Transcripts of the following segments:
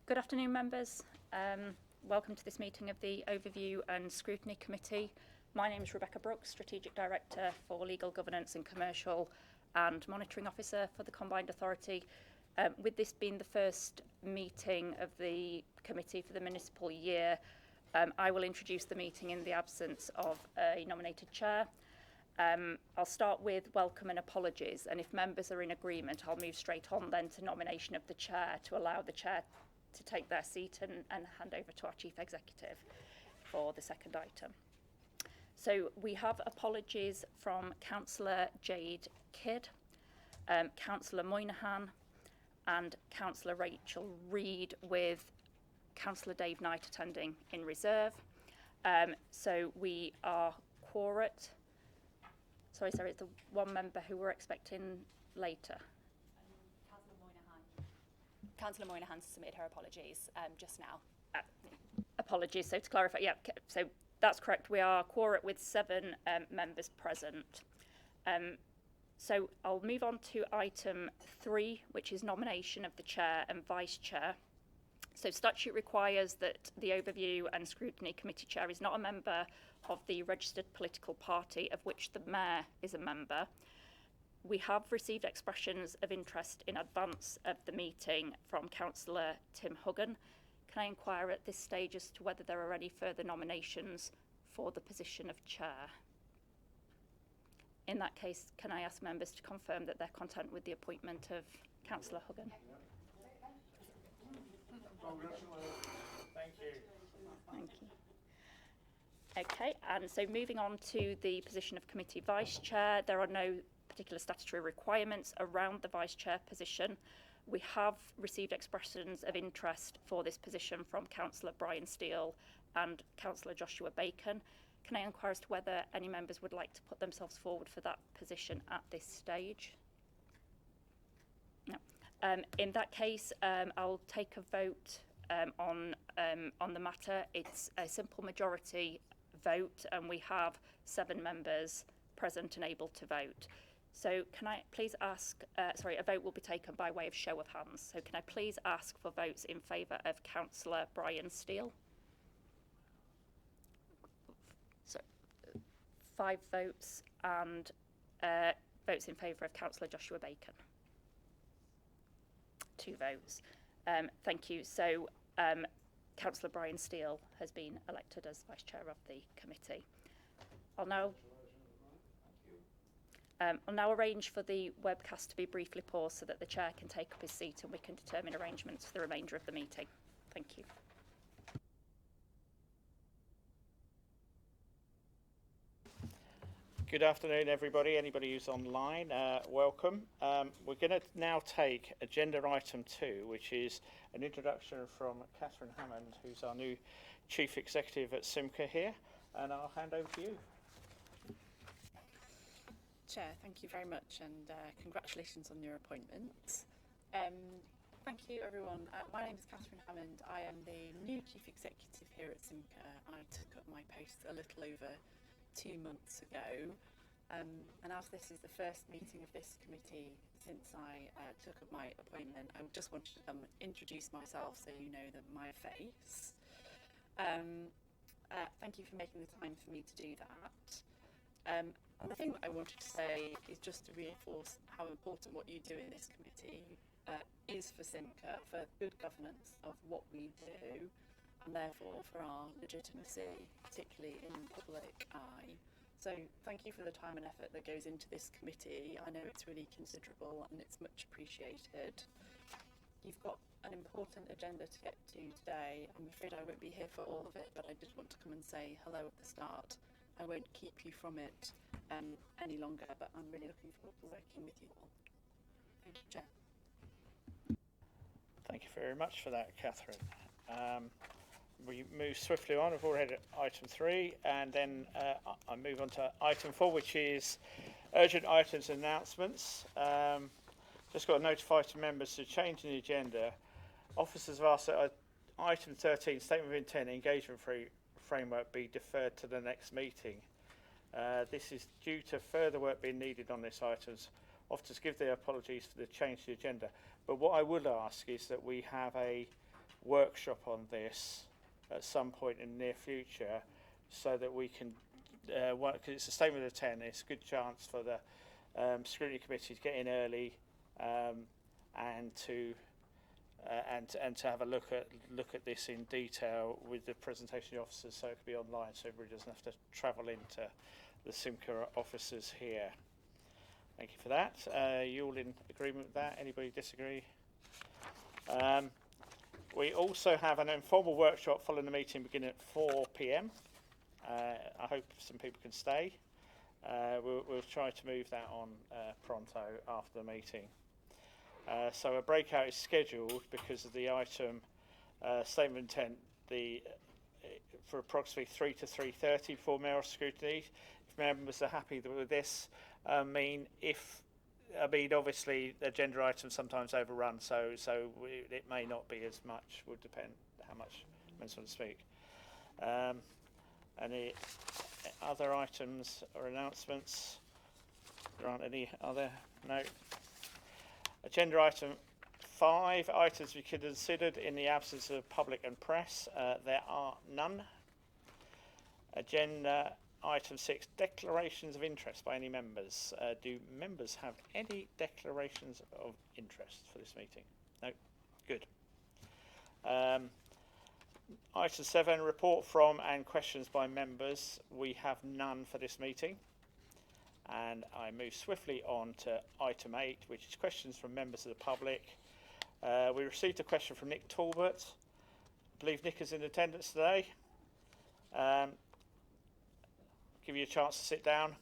Good afternoon, members. Welcome to this meeting of the Overview and Scrutiny Committee. My name is Rebecca Brookes, Strategic Director for Legal Governance and Commercial and Monitoring Officer for the Combined Authority. With this being the first meeting of the committee for the municipal year, I will introduce the meeting in the absence of a nominated chair. I'll start with welcome and apologies, and if members are in agreement, I'll move straight on then to nomination of the chair to allow the chair to take their seat and hand over to our Chief Executive for the second item. So we have apologies from Councillor Jade Kidd, Councillor Moynihan and Councillor Rachel Reid, with Councillor Dave Knight attending in reserve. So we are quorate. Sorry, it's the one member who we're expecting later. Councillor Moynihan submitted her apologies just now. Apologies, so to clarify, yeah, so that's correct. We are quorate with 7 members present. So I'll move on to item 3, which is nomination of the chair and vice chair. So statute requires that the Overview and Scrutiny Committee chair is not a member of the registered political party of which the mayor is a member. We have received expressions of interest in advance of the meeting from Councillor Tim Huggan. Can I inquire at this stage as to whether there are any further nominations for the position of chair? In that case, can I ask members to confirm that they're content with the appointment of Councillor Huggan? Thank you. Thank you. Okay, and so moving on to the position of committee vice chair, there are no particular statutory requirements around the vice chair position. We have received expressions of interest for this position from Councillor Brian Steele and Councillor Joshua Bacon. Can I inquire as to whether any members would like to put themselves forward for that position at this stage? No. In that case, I'll take a vote on the matter. It's a simple majority vote, and we have 7 members present and able to vote. So can I please ask, a vote will be taken by way of show of hands. So can I please ask for votes in favour of Councillor Brian Steele? So 5 votes, and votes in favour of Councillor Joshua Bacon. 2 votes. Thank you. So Councillor Brian Steele has been elected as Vice Chair of the committee. I'll now arrange for the webcast to be briefly paused so that the Chair can take up his seat and we can determine arrangements for the remainder of the meeting. Thank you. Good afternoon, everybody. Anybody who's online, welcome. We're going to now take agenda item 2, which is an introduction from Catherine Hammond, who's our new Chief Executive at SYMCA here, and I'll hand over to you. Chair, thank you very much, and congratulations on your appointment. Thank you, everyone. My name is Catherine Hammond. I am the new Chief Executive here at SYMCA. I took up my post a little over 2 months ago, and as this is the first meeting of this committee since I took up my appointment, I just wanted to come introduce myself so you know my face. Thank you for making the time for me to do that. And the thing that I wanted to say is just to reinforce how important what you do in this committee is for SYMCA, for good governance of what we do, and therefore for our legitimacy, particularly in the public eye. So thank you for the time and effort that goes into this committee. I know it's really considerable and it's much appreciated. You've got an important agenda to get to today. I'm afraid I won't be here for all of it, but I did want to come and say hello at the start. I won't keep you from it any longer, but I'm really looking forward to working with you all. Thank you, Chair. Thank you very much for that, Catherine. We move swiftly on. We've already had item 3, and then I move on to item 4, which is urgent items and announcements. Just got to notify to members to change in the agenda. Officers have asked that item 13, statement of intent, engagement framework, be deferred to the next meeting. This is due to further work being needed on this item. Officers give their apologies for the change to the agenda. But what I would ask is that we have a workshop on this at some point in the near future, so that we can, because it's a statement of 10, it's a good chance for the Scrutiny Committee to get in early and to have a look at this in detail with the presentation officers, so it can be online, so everybody doesn't have to travel into the SYMCA offices here. Thank you for that. You all in agreement with that? Anybody disagree? We also have an informal workshop following the meeting beginning at 4 p.m. I hope some people can stay. We'll try to move that on pronto after the meeting. So a breakout is scheduled because of the item statement of intent for approximately 3 to 3:30 for mayoral scrutiny. If members are happy with this, obviously agenda items sometimes overrun, so it may not be as much. Would depend how much members want to speak. Any other items or announcements? There aren't any other? No. Agenda item 5, items to be considered in the absence of public and press. There are none. Agenda item 6, declarations of interest by any members. Do members have any declarations of interest for this meeting? No? Good. Item 7, report from and questions by members. We have none for this meeting. And I move swiftly on to item 8, which is questions from members of the public. We received a question from Nick Talbot. I believe Nick is in attendance today. Give you a chance to sit down.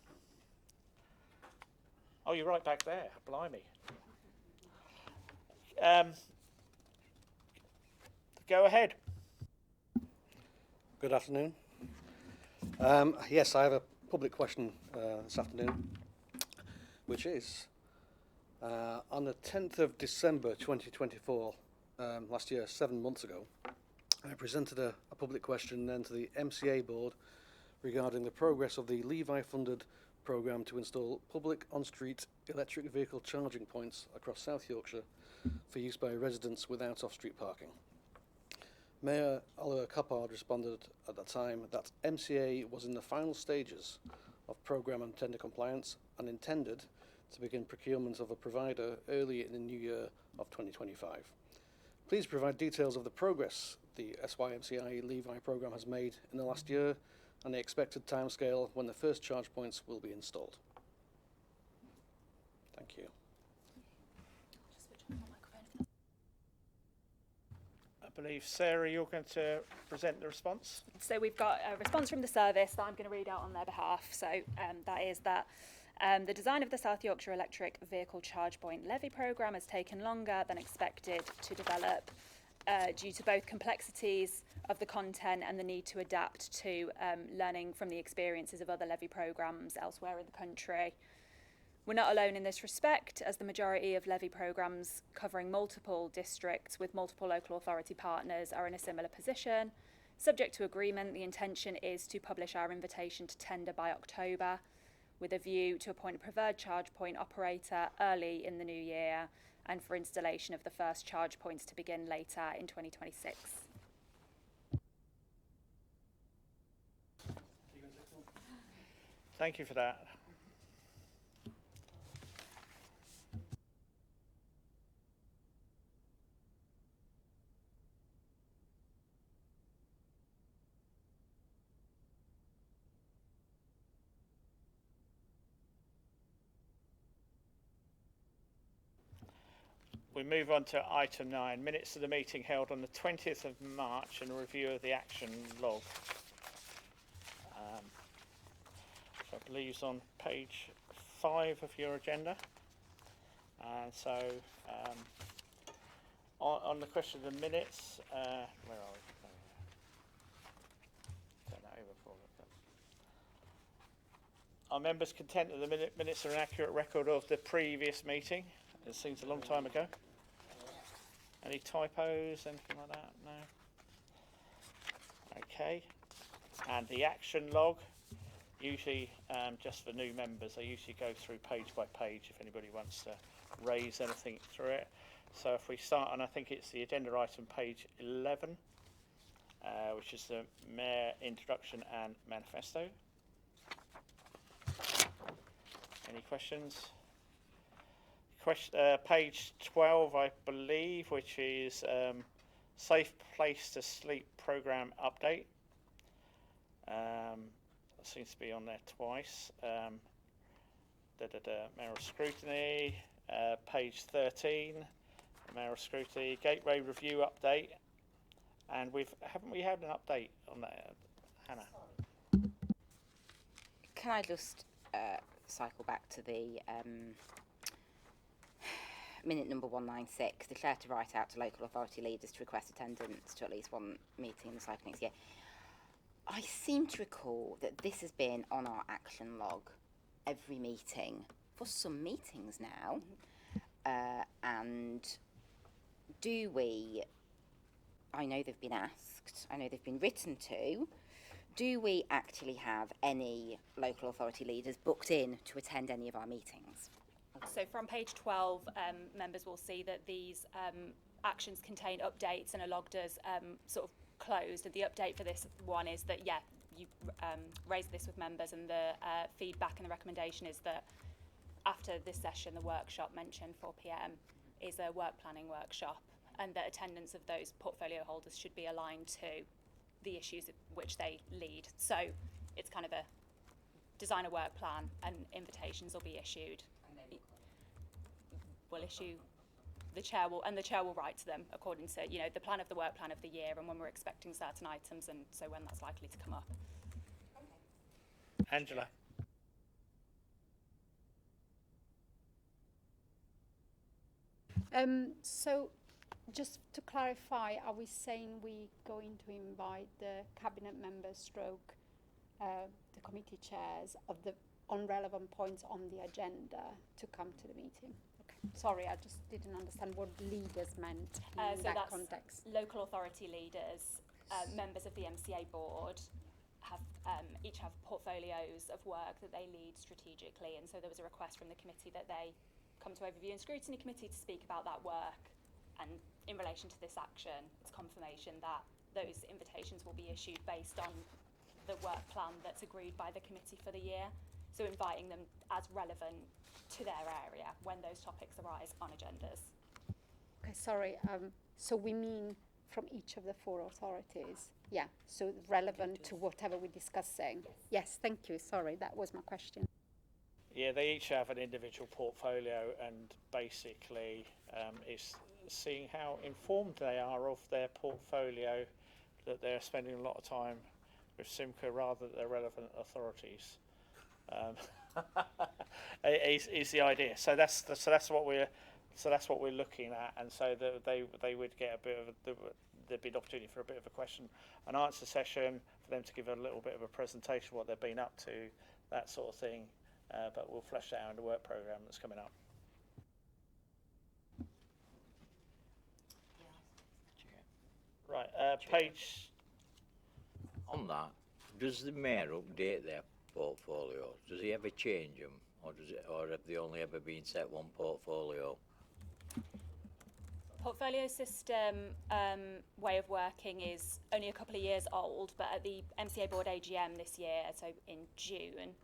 Oh, you're right back there. Blimey. Go ahead. Good afternoon. Yes, I have a public question this afternoon, which is on the 10th of December 2024, last year, 7 months ago, I presented a public question then to the MCA board regarding the progress of the Levi-funded programme to install public on-street electric vehicle charging points across South Yorkshire for use by residents without off-street parking. Mayor Oliver Coppard responded at that time that MCA was in the final stages of programme and tender compliance and intended to begin procurement of a provider early in the new year of 2025. Please provide details of the progress the SYMCA Levi programme has made in the last year and the expected timescale when the first charge points will be installed. Thank you. I believe, Sarah, you're going to present the response. So we've got a response from the service that I'm going to read out on their behalf. So that is that the design of the South Yorkshire Electric Vehicle Charge Point Levy programme has taken longer than expected to develop due to both complexities of the content and the need to adapt to learning from the experiences of other levy programmes elsewhere in the country. We're not alone in this respect, as the majority of levy programmes covering multiple districts with multiple local authority partners are in a similar position. Subject to agreement, the intention is to publish our invitation to tender by October, with a view to appoint a preferred charge point operator early in the new year and for installation of the first charge points to begin later in 2026. Thank you for that. We move on to item 9, minutes of the meeting held on the 20th of March and a review of the action log. Which I believe is on page 5 of your agenda. And so on the question of the minutes, where are we? Turn that over for me. Are members content that the minutes are an accurate record of the previous meeting? It seems a long time ago. Any typos, anything like that? No? Okay. And the action log, usually just for new members, I usually go through page by page if anybody wants to raise anything through it. So if we start, and I think it's the agenda item page 11, which is the Mayor Introduction and Manifesto. Any questions? Page 12, I believe, which is Safe Place to Sleep Programme Update. That seems to be on there twice. Mayoral Scrutiny, page 13, Mayoral Scrutiny, Gateway Review Update. And haven't we had an update on that, Hannah? Can I just cycle back to the minute number 196, declare to write out to local authority leaders to request attendance to at least one meeting in the cycle next year. I seem to recall that this has been on our action log every meeting for some meetings now. And do we, I know they've been asked, I know they've been written to, do we actually have any local authority leaders booked in to attend any of our meetings? So from page 12, members will see that these actions contain updates and are logged as sort of closed. And the update for this one is that, yeah, you raised this with members, and the feedback and the recommendation is that after this session, the workshop mentioned 4 p.m. is a work planning workshop, and that attendance of those portfolio holders should be aligned to the issues which they lead. So it's kind of a design a work plan, and invitations will be issued. We'll issue, the chair will write to them according to, you know, the plan of the work plan of the year and when we're expecting certain items, and so when that's likely to come up. Angela. So just to clarify, are we saying we're going to invite the cabinet members stroke the committee chairs on relevant points on the agenda to come to the meeting? Okay. Sorry, I just didn't understand what leaders meant in So that that's context. local authority leaders, members of the MCA board have each have portfolios of work that they lead strategically, and so there was a request from the committee that they come to Overview and Scrutiny Committee to speak about that work, and in relation to this action, it's confirmation that those invitations will be issued based on the work plan that's agreed by the committee for the year, so inviting them as relevant to their area when those topics arise on agendas. Okay, sorry. So we mean from each of the 4 authorities? Yeah, so relevant to whatever we're discussing? Yes, thank you. Sorry, that was my question. Yeah, they each have an individual portfolio, and basically it's seeing how informed they are of their portfolio, that they're spending a lot of time with SYMCA rather than their relevant authorities. Is the idea. So that's what we're looking at, and so that they would get a bit of there'd be an opportunity for a bit of a question and answer session for them to give a little bit of a presentation what they've been up to, that sort of thing. But we'll flesh that out in the work programme that's coming up. Right, page. On that, does the mayor update their portfolios? Does he ever change them, or have they only ever been set one portfolio? Portfolio system way of working is only a couple of years old, but at the MCA board AGM this year, so in June,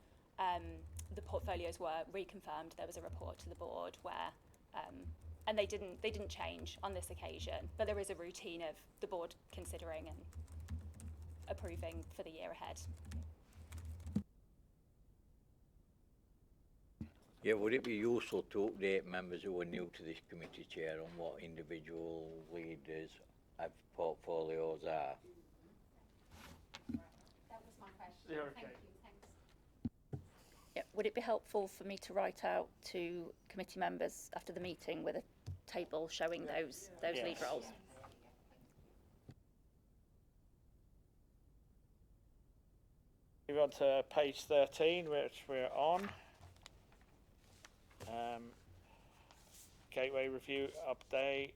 the portfolios were reconfirmed. There was a report to the board where, and they didn't change on this occasion, but there is a routine of the board considering and approving for the year ahead. Yeah, would it be useful to update members who are new to this committee chair on what individual leaders' portfolios are? That was my question. Yeah, okay. Thank you. Thanks. Yeah, would it be helpful for me to write out to committee members after the meeting with a table showing those Yes. lead roles? Move on to page 13, which we're on. Gateway review update.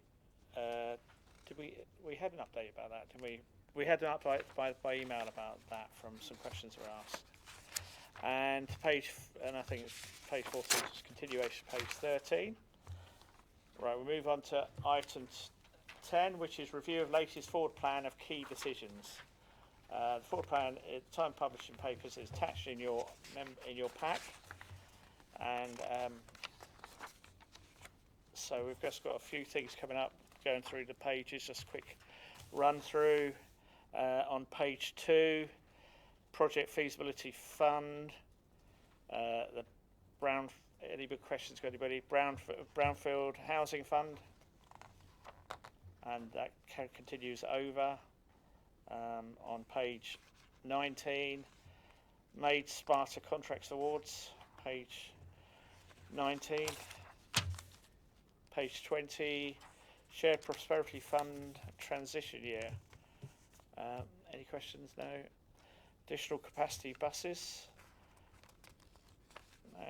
Did we had an update about that? Did we? We had an update by email about that from some questions were asked. And I think it's page 14, just continuation, page 13, Right, we'll move on to item 10, which is review of latest forward plan of key decisions. The forward plan, time publishing papers, is attached in your pack, and so we've just got a few things coming up. Going through the pages, just a quick run through. On page 2, project feasibility fund. The any big questions? Got anybody? Brownfield housing fund, and that continues over. On page 19, made Sparta contracts awards, page 19. Page 20, shared prosperity fund transition year. Any questions? No. Additional capacity buses. No.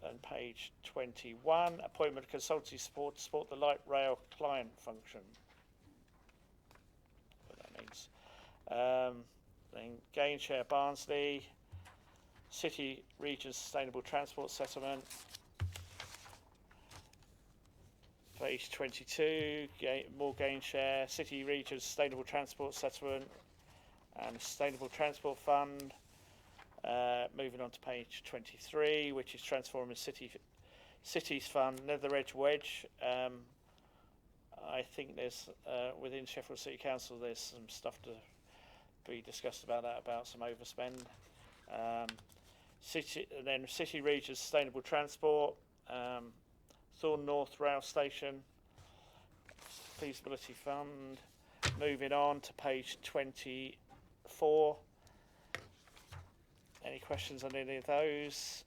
And page 21, appointment of consultancy support to support the light rail client function. What that means. Then Gainshare Barnsley, City Region Sustainable Transport Settlement. Page 22, more Gainshare, City Region Sustainable Transport Settlement and Sustainable Transport Fund. Moving on to page 23, which is Transforming Cities Fund, Nether Edge Wedge. I think there's, within Sheffield City Council, there's some stuff to be discussed about that, about some overspend. Then City Region Sustainable Transport, Thorn North Rail Station, Feasibility Fund. Moving on to page 24. Any questions on any of those?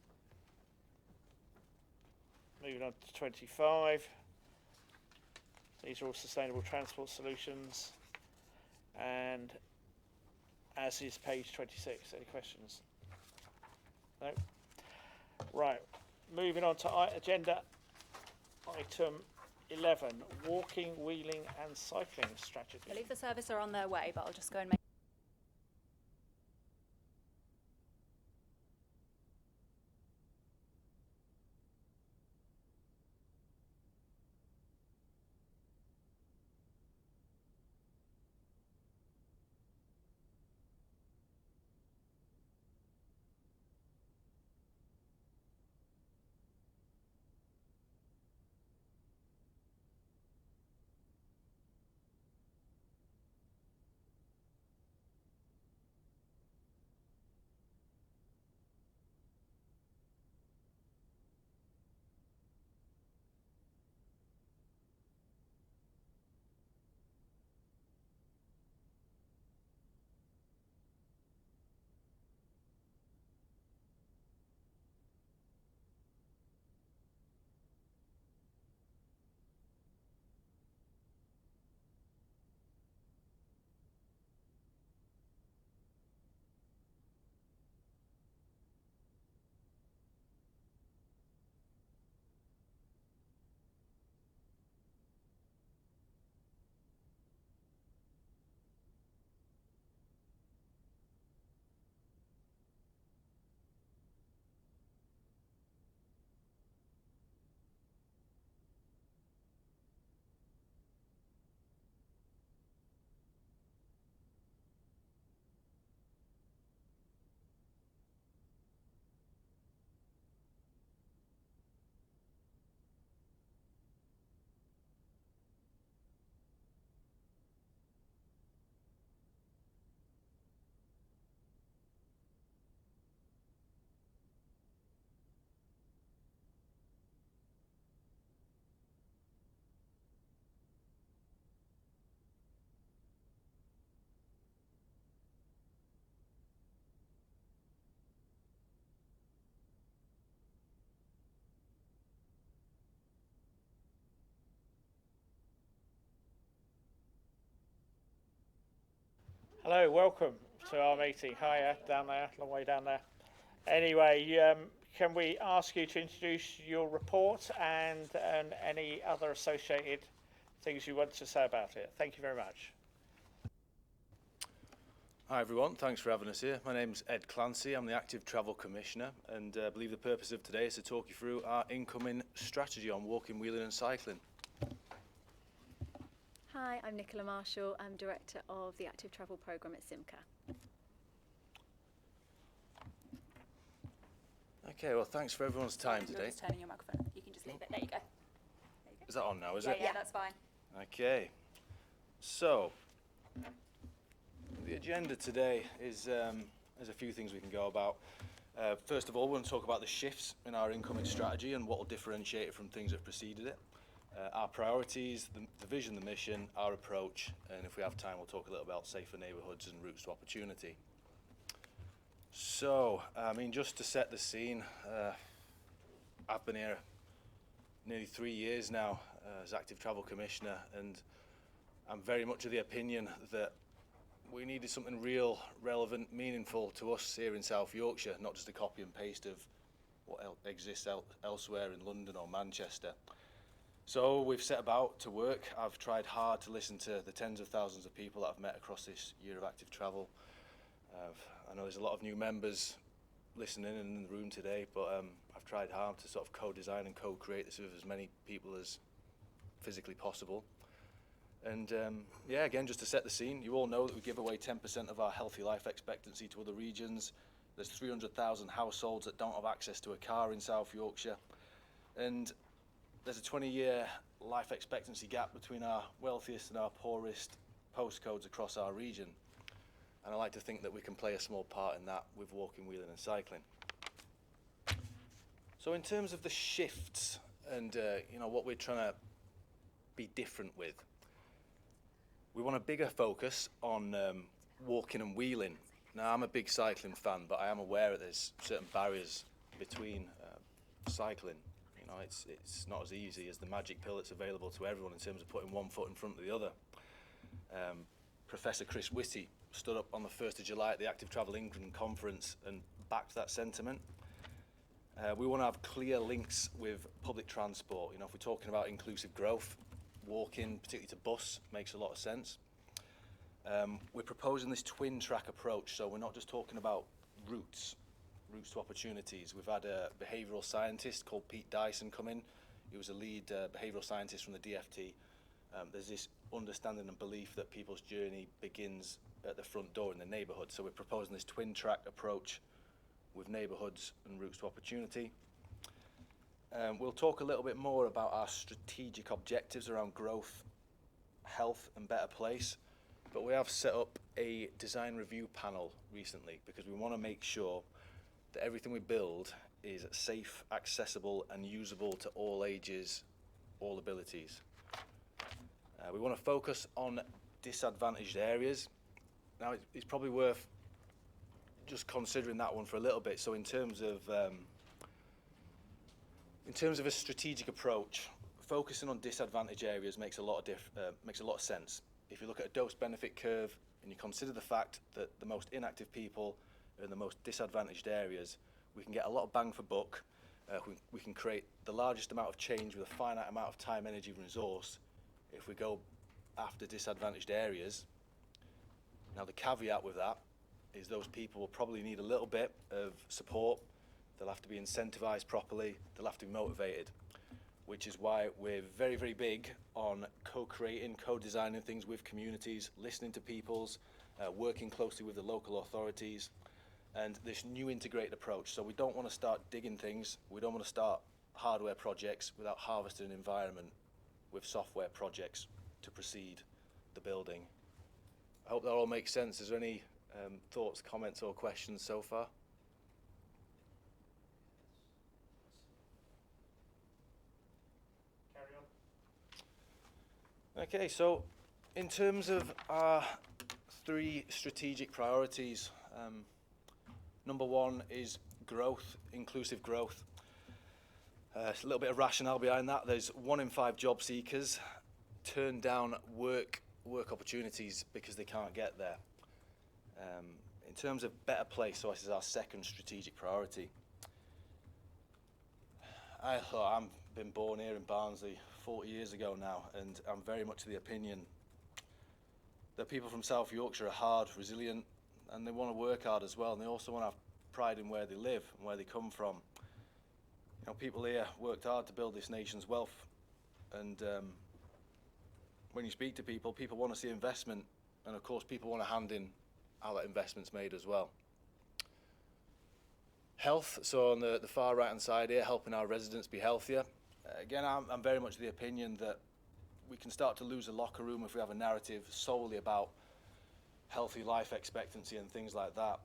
Moving on to 25. These are all sustainable transport solutions. And as is page 26. Any questions? No? Right. Moving on to agenda item 11, walking, wheeling and cycling strategy. I believe the service are on their way, but I'll just go and make Hello, welcome to our meeting. Hiya, down there, long way down there. Anyway, can we ask you to introduce your report and any other associated things you want to say about it? Thank you very much. Hi everyone, thanks for having us here. My name's Ed Clancy, I'm the Active Travel Commissioner, and I believe the purpose of today is to talk you through our incoming strategy on walking, wheeling and cycling. Hi, I'm Nicola Marshall. I'm Director of the Active Travel Programme at SYMCA. Okay, well, thanks for everyone's time You're today. just turning your microphone. You can just leave it. There you go. Is that on now, is Yeah, it? yeah, that's fine. Okay. So, the agenda today is there's a few things we can go about. First of all, we're going to talk about the shifts in our incoming strategy and what will differentiate it from things that have preceded it. Our priorities, the vision, the mission, our approach, and if we have time, we'll talk a little about safer neighbourhoods and routes to opportunity. So, I mean, just to set the scene, I've been here nearly 3 years now as Active Travel Commissioner, and I'm very much of the opinion that we needed something real, relevant, meaningful to us here in South Yorkshire, not just a copy and paste of what exists elsewhere in London or Manchester. So we've set about to work. I've tried hard to listen to the tens of thousands of people that I've met across this year of active travel. I know there's a lot of new members listening in the room today, but I've tried hard to sort of co-design and co-create this with as many people as physically possible. And yeah, again, just to set the scene, you all know that we give away 10% of our healthy life expectancy to other regions. There's 300,000 households that don't have access to a car in South Yorkshire. And there's a 20-year life expectancy gap between our wealthiest and our poorest postcodes across our region. And I like to think that we can play a small part in that with walking, wheeling and cycling. So in terms of the shifts and you know, what we're trying to be different with, we want a bigger focus on walking and wheeling. Now, I'm a big cycling fan, but I am aware that there's certain barriers between cycling. You know, it's not as easy as the magic pill that's available to everyone in terms of putting one foot in front of the other. Professor Chris Whitty stood up on the 1st of July at the Active Travel England conference and backed that sentiment. We want to have clear links with public transport. You know, if we're talking about inclusive growth, walking, particularly to bus, makes a lot of sense. We're proposing this twin track approach, so we're not just talking about routes to opportunities. We've had a behavioural scientist called Pete Dyson come in. He was a lead behavioural scientist from the DFT. There's this understanding and belief that people's journey begins at the front door in the neighbourhood. So we're proposing this twin track approach with neighbourhoods and routes to opportunity. We'll talk a little bit more about our strategic objectives around growth, health and better place. But we have set up a design review panel recently because we want to make sure that everything we build is safe, accessible and usable to all ages, all abilities. We want to focus on disadvantaged areas. Now, it's probably worth just considering that one for a little bit. So in terms of a strategic approach, focusing on disadvantaged areas makes a lot of sense. If you look at a dose-benefit curve and you consider the fact that the most inactive people are in the most disadvantaged areas, we can get a lot of bang for buck. We can create the largest amount of change with a finite amount of time, energy and resource if we go after disadvantaged areas. Now the caveat with that is those people will probably need a little bit of support. They'll have to be incentivised properly, they'll have to be motivated, which is why we're very, very big on co-creating, co-designing things with communities, listening to peoples, working closely with the local authorities, and this new integrated approach. So we don't want to start digging things, we don't want to start hardware projects without harvesting an environment with software projects to precede the building. I hope that all makes sense. Is there any thoughts, comments or questions so far? Carry on. Okay, so in terms of our 3 strategic priorities, number 1 is growth, inclusive growth. It's a little bit of rationale behind that. There's 1 in 5 job seekers turn down work opportunities because they can't get there. In terms of better place, so this is our 2nd strategic priority. I've been born here in Barnsley 40 years ago now, and I'm very much of the opinion that people from South Yorkshire are hard, resilient, and they want to work hard as well, and they also want to have pride in where they live and where they come from. You know, people here worked hard to build this nation's wealth, and when you speak to people, people want to see investment, and of course people want to hand in how that investment's made as well. Health, so on the far right hand side here, helping our residents be healthier. Again, I'm very much of the opinion that we can start to lose a locker room if we have a narrative solely about healthy life expectancy and things like that.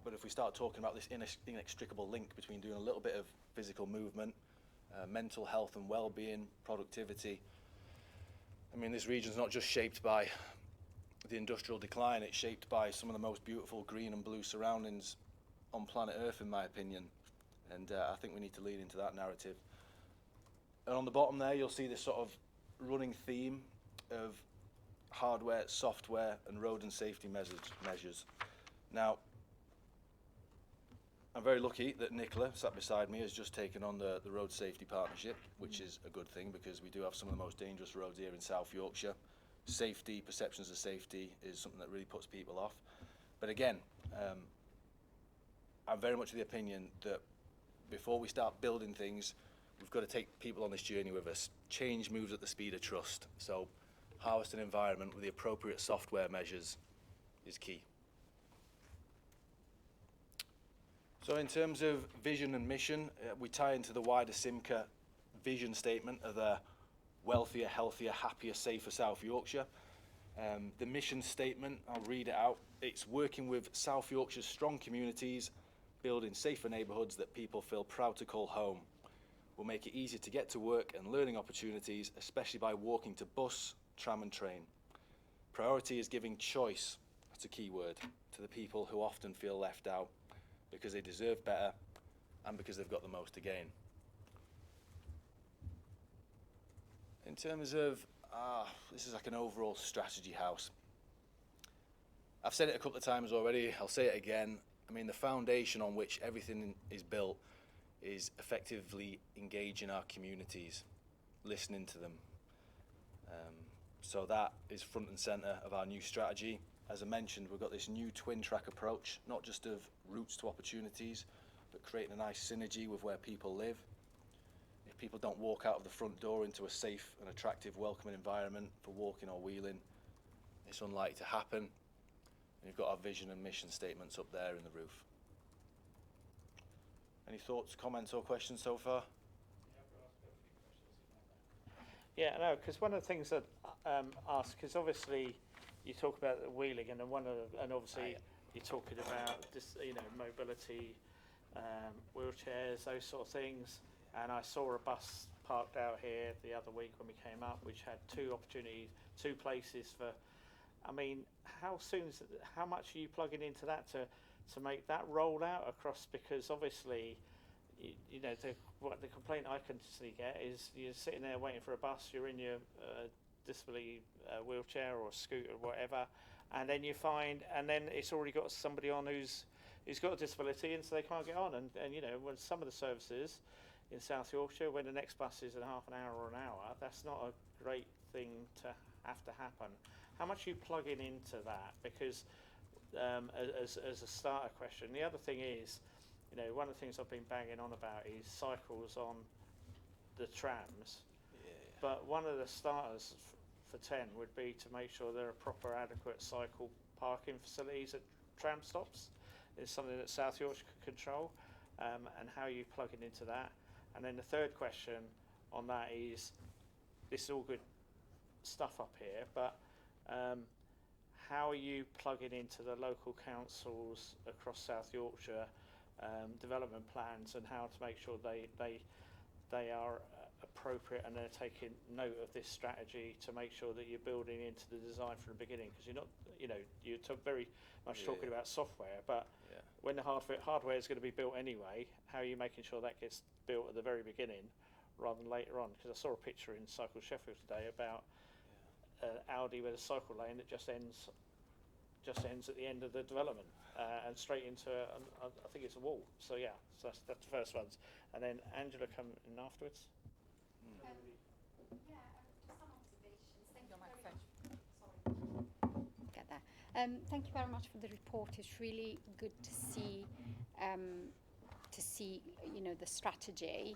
But if we start talking about this inextricable link between doing a little bit of physical movement, mental health and well-being, productivity, I mean, this region's not just shaped by the industrial decline, it's shaped by some of the most beautiful green and blue surroundings on planet Earth, in my opinion. And I think we need to lead into that narrative. And on the bottom there, you'll see this sort of running theme of hardware, software, and road and safety measures. Now, I'm very lucky that Cllr, sat beside me, has just taken on the Road Safety Partnership, which is a good thing because we do have some of the most dangerous roads here in South Yorkshire. Safety, perceptions of safety is something that really puts people off. But again, I'm very much of the opinion that before we start building things, we've got to take people on this journey with us. Change moves at the speed of trust. So harvest an environment with the appropriate software measures is key. So in terms of vision and mission, we tie into the wider SYMCA vision statement of a wealthier, healthier, happier, safer South Yorkshire. The mission statement, I'll read it out. It's working with South Yorkshire's strong communities, building safer neighbourhoods that people feel proud to call home. We'll make it easier to get to work and learning opportunities, especially by walking to bus, tram and train. Priority is giving choice, that's a key word, to the people who often feel left out because they deserve better and because they've got the most to gain. In terms of, this is like an overall strategy house. I've said it a couple of times already, I'll say it again. I mean, the foundation on which everything is built is effectively engaging our communities, listening to them. So that is front and centre of our new strategy. As I mentioned, we've got this new twin track approach, not just of routes to opportunities, but creating a nice synergy with where people live. If people don't walk out of the front door into a safe and attractive, welcoming environment for walking or wheeling, it's unlikely to happen. And you've got our vision and mission statements up there in the roof. Any thoughts, comments or questions so far? Yeah, no, because one of the things that ask is obviously you talk about the wheeling, and obviously you're talking about this, mobility, wheelchairs, those sort of things. And I saw a bus parked out here the other week when we came up, which had two places for. I mean, how much are you plugging into that to make that roll out across? Because obviously, the complaint I constantly get is you're sitting there waiting for a bus, you're in your disability wheelchair or scooter or whatever, and then it's already got somebody on who's got a disability, and so they can't get on. And when some of the services in South Yorkshire, when the next bus is in half an hour or an hour, that's not a great thing to have to happen. How much are you plugging into that? Because as a starter question, the other thing is, one of the things I've been banging on about is cycles on the trams. Yeah. But one of the starters for 10 would be to make sure there are proper, adequate cycle parking facilities at tram stops. It's something that South Yorkshire could control, and how are you plugging into that? And then the third question on that is, this is all good stuff up here, but how are you plugging into the local councils across South Yorkshire development plans, and how to make sure they are appropriate and they're taking note of this strategy to make sure that you're building into the design from the beginning? Because you're not, you're very much talking about software, but when the hardware is going to be built anyway, how are you making sure that gets built at the very beginning rather than later on? Because I saw a picture in Cycle Sheffield today about Audi with a cycle lane that just ends at the end of the development and straight into I think it's a wall. So that's the first ones, and then Angela come in afterwards. Thank you very much for the report. It's really good to see the strategy.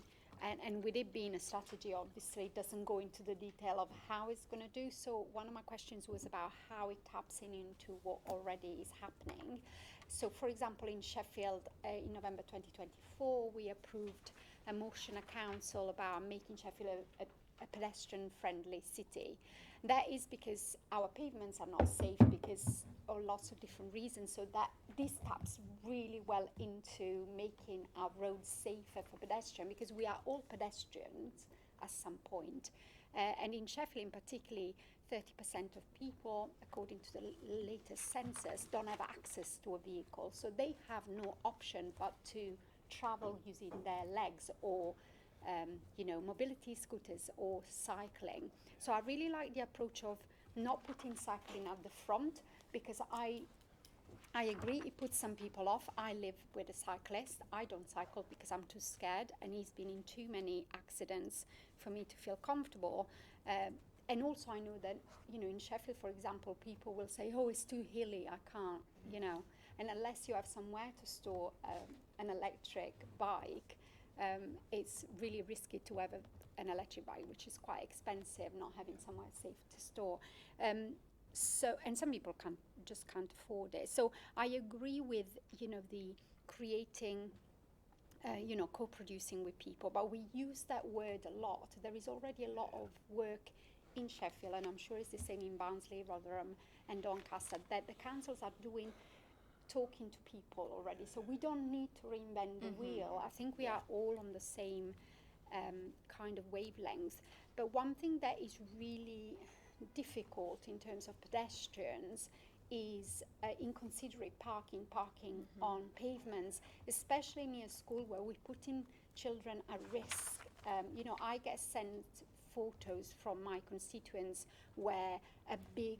And with it being a strategy, obviously, it doesn't go into the detail of how it's going to do. So one of my questions was about how it taps into what already is happening. So, for example, in Sheffield, in November 2024, we approved a motion at council about making Sheffield a pedestrian-friendly city. That is because our pavements are not safe because of lots of different reasons. So that this taps really well into making our roads safer for pedestrians, because we are all pedestrians at some point. And in Sheffield in particular, 30% of people, according to the latest census, don't have access to a vehicle. So they have no option but to travel using their legs or mobility scooters or cycling. So I really like the approach of not putting cycling at the front, because I agree it puts some people off. I live with a cyclist. I don't cycle because I'm too scared, and he's been in too many accidents for me to feel comfortable. And also I know that, in Sheffield, for example, people will say, oh, it's too hilly, I can't, And unless you have somewhere to store an electric bike, it's really risky to have an electric bike, which is quite expensive, not having somewhere safe to store. And some people can't afford it. So I agree with, the creating, co-producing with people, but we use that word a lot. There is already a lot of work in Sheffield, and I'm sure it's the same in Barnsley, Rotherham and Doncaster, that the councils are doing, talking to people already. So we don't need to reinvent the wheel. I think we are all on the same kind of wavelength. But one thing that is really difficult in terms of pedestrians is inconsiderate parking on pavements, especially near school, where we're putting children at risk. I get sent photos from my constituents where a big,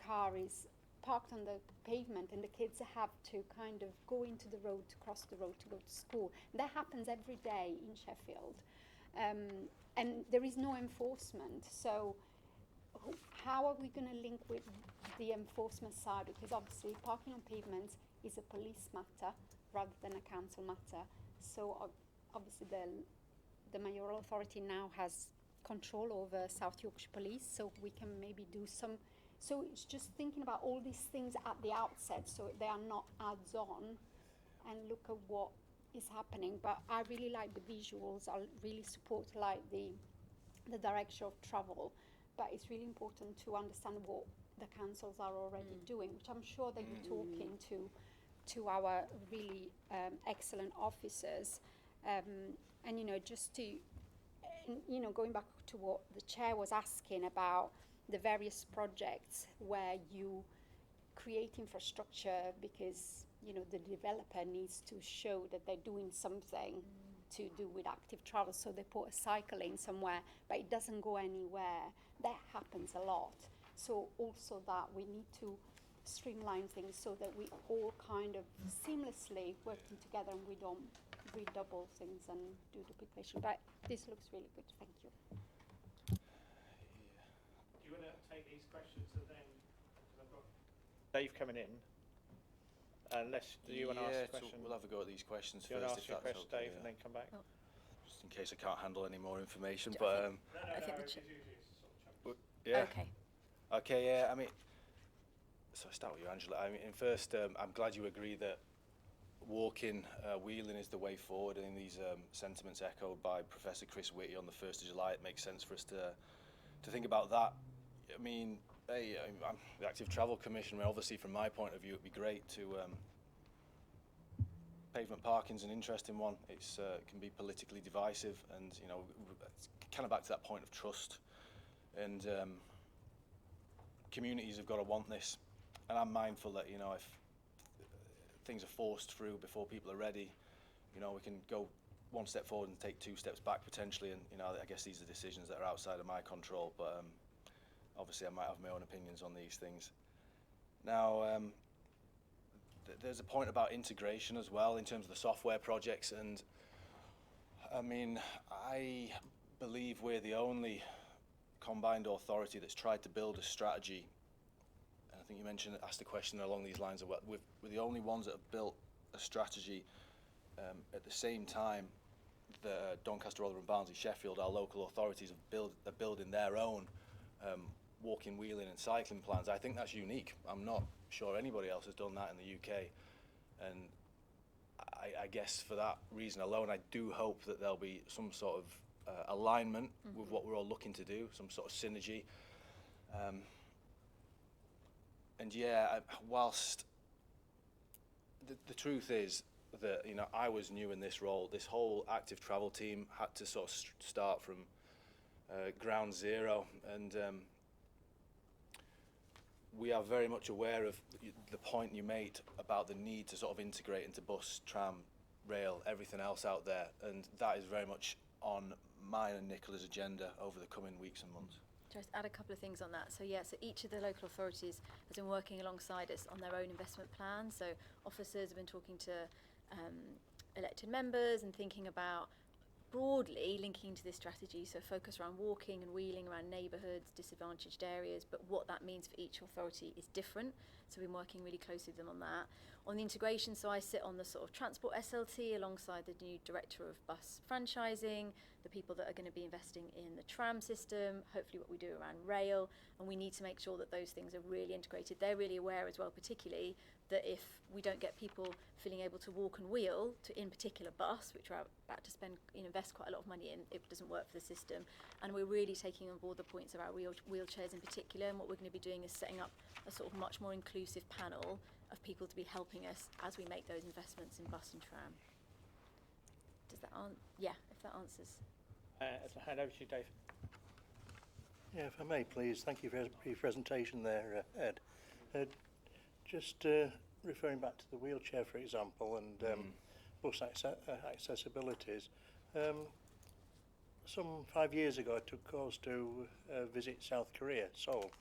car is parked on the pavement and the kids have to kind of go into the road to cross the road to go to school. That happens every day in Sheffield. And there is no enforcement. So how are we going to link with the enforcement side? Because obviously parking on pavements is a police matter rather than a council matter. So obviously the mayoral authority now has control over South Yorkshire Police, so we can maybe do some. So it's just thinking about all these things at the outset, so they are not adds on, and look at what is happening. But I really like the visuals. I really support the direction of travel. But it's really important to understand what the councils are already doing, which I'm sure that you're talking to our really excellent officers. And just to, going back to what the chair was asking about the various projects where you create infrastructure because, the developer needs to show that they're doing something to do with active travel. So they put a cycle lane somewhere, but it doesn't go anywhere. That happens a lot. So also that we need to streamline things so that we all kind of seamlessly working together and we don't redouble things and do duplication. But this looks really good. Thank you. Do you want to take these questions and then, because I've got Dave coming in, unless do you want to ask a question? So we'll have a go at these questions Do you want to first. ask your question, Dave, and then come back? Oh. Just in case I can't handle any more information. I But think the yeah. Okay. Okay. Yeah. I mean, so I start with you, Angela. I mean, first, I'm glad you agree that walking, wheeling is the way forward. I think these sentiments echoed by Professor Chris Whitty on the 1st of July. It makes sense for us to think about that. I mean, hey, I'm the Active Travel Commissioner. Obviously, from my point of view, it'd be great to. Pavement parking's an interesting one. It's can be politically divisive, and it's kind of back to that point of trust. And communities have got to want this, and I'm mindful that if things are forced through before people are ready, we can go one step forward and take 2 steps back potentially. And I guess these are decisions that are outside of my control, but obviously I might have my own opinions on these things. Now, there's a point about integration as well in terms of the software projects, and I mean, I believe we're the only combined authority that's tried to build a strategy. And I think you asked a question along these lines of we're the only ones that have built a strategy at the same time the Doncaster, Rotherham, Barnsley, Sheffield, our local authorities are building their own walking, wheeling and cycling plans. I think that's unique. I'm not sure anybody else has done that in the UK, and I guess for that reason alone, I do hope that there'll be some sort of alignment with what we're all looking to do, some sort of synergy. And yeah, whilst the truth is that, you know, I was new in this role, this whole active travel team had to sort of start from ground zero, and we are very much aware of the point you made about the need to sort of integrate into bus, tram, rail, everything else out there, and that is very much on mine and Nicola's agenda over the coming weeks and months. Just add a couple of things on that. So yeah, so each of the local authorities has been working alongside us on their own investment plans. So officers have been talking to elected members and thinking about broadly linking into this strategy, so focus around walking and wheeling around neighbourhoods, disadvantaged areas, but what that means for each authority is different. So we've been working really closely with them on that. On the integration, so I sit on the sort of transport SLT alongside the new director of bus franchising, the people that are going to be investing in the tram system, hopefully what we do around rail, and we need to make sure that those things are really integrated. They're really aware as well, particularly, that if we don't get people feeling able to walk and wheel to, in particular, bus, which we're about to invest quite a lot of money in, it doesn't work for the system. And we're really taking on board the points of our wheelchairs in particular, and what we're going to be doing is setting up a sort of much more inclusive panel of people to be helping us as we make those investments in bus and tram. Does that yeah, if that answers. I'll hand over to you, Dave. Yeah, if I may, please. Thank you for your presentation there, Ed. Just referring back to the wheelchair, for example, and bus accessibilities. Some 5 years ago, I took course to visit South Korea, Seoul,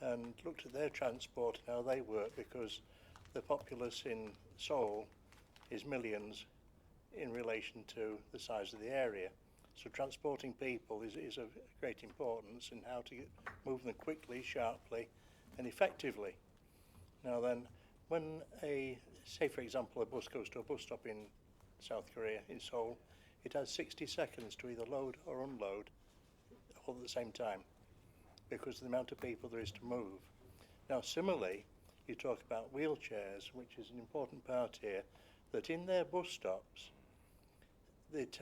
and looked at their transport and how they work, because the populace in Seoul is millions in relation to the size of the area. So transporting people is of great importance in how to move them quickly, sharply and effectively. Now then, when say for example a bus goes to a bus stop in South Korea, in Seoul, it has 60 seconds to either load or unload all at the same time, because of the amount of people there is to move. Now similarly, you talk about wheelchairs, which is an important part here, that in their bus stops, it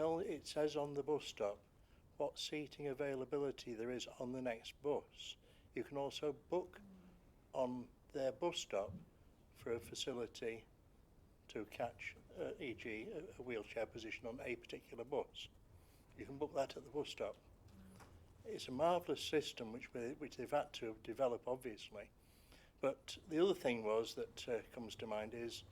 says on the bus stop what seating availability there is on the next bus. You can also book on their bus stop for a facility to catch, e.g. a wheelchair position on a particular bus. You can book that at the bus stop. It's a marvellous system which they've had to develop, obviously. But the other thing was that comes to mind is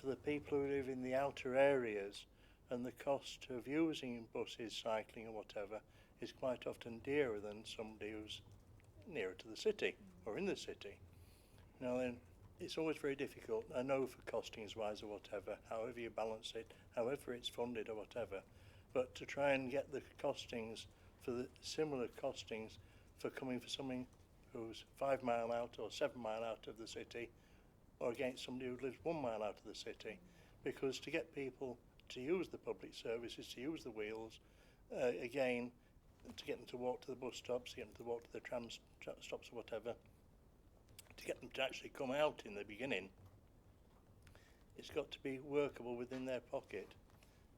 for the people who live in the outer areas, and the cost of using buses, cycling or whatever is quite often dearer than somebody who's nearer to the city or in the city. Now then, it's always very difficult, I know, for costings wise or whatever, however you balance it, however it's funded or whatever, but to try and get the costings for the similar costings for coming for something who's 5 mile out or 7 mile out of the city, or against somebody who lives 1 mile out of the city, because to get people to use the public services, to use the wheels, again, to get them to walk to the bus stops, to get them to walk to the tram stops or whatever, to get them to actually come out in the beginning, it's got to be workable within their pocket.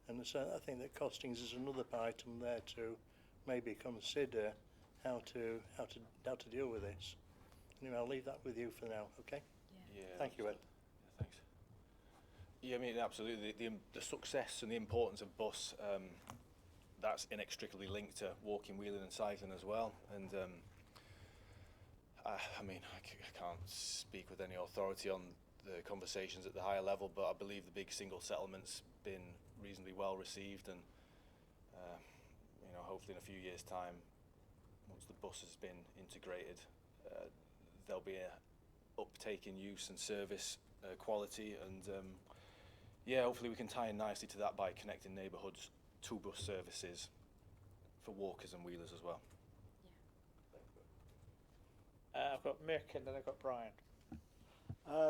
And so I think that costings is another item there to maybe consider how to deal with this. Anyway, I'll leave that with you for now, okay? Yeah. Thank you, Ed. Yeah, thanks. Yeah, I mean, absolutely. The success and the importance of bus, that's inextricably linked to walking, wheeling and cycling as well. And I mean, I can't speak with any authority on the conversations at the higher level, but I believe the big single settlement's been reasonably well received, and you know, hopefully in a few years' time, once the bus has been integrated, there'll be a uptake in use and service quality, and yeah, hopefully we can tie in nicely to that by connecting neighbourhoods to bus services for walkers and wheelers as well. I've got Mick and then I've got Brian.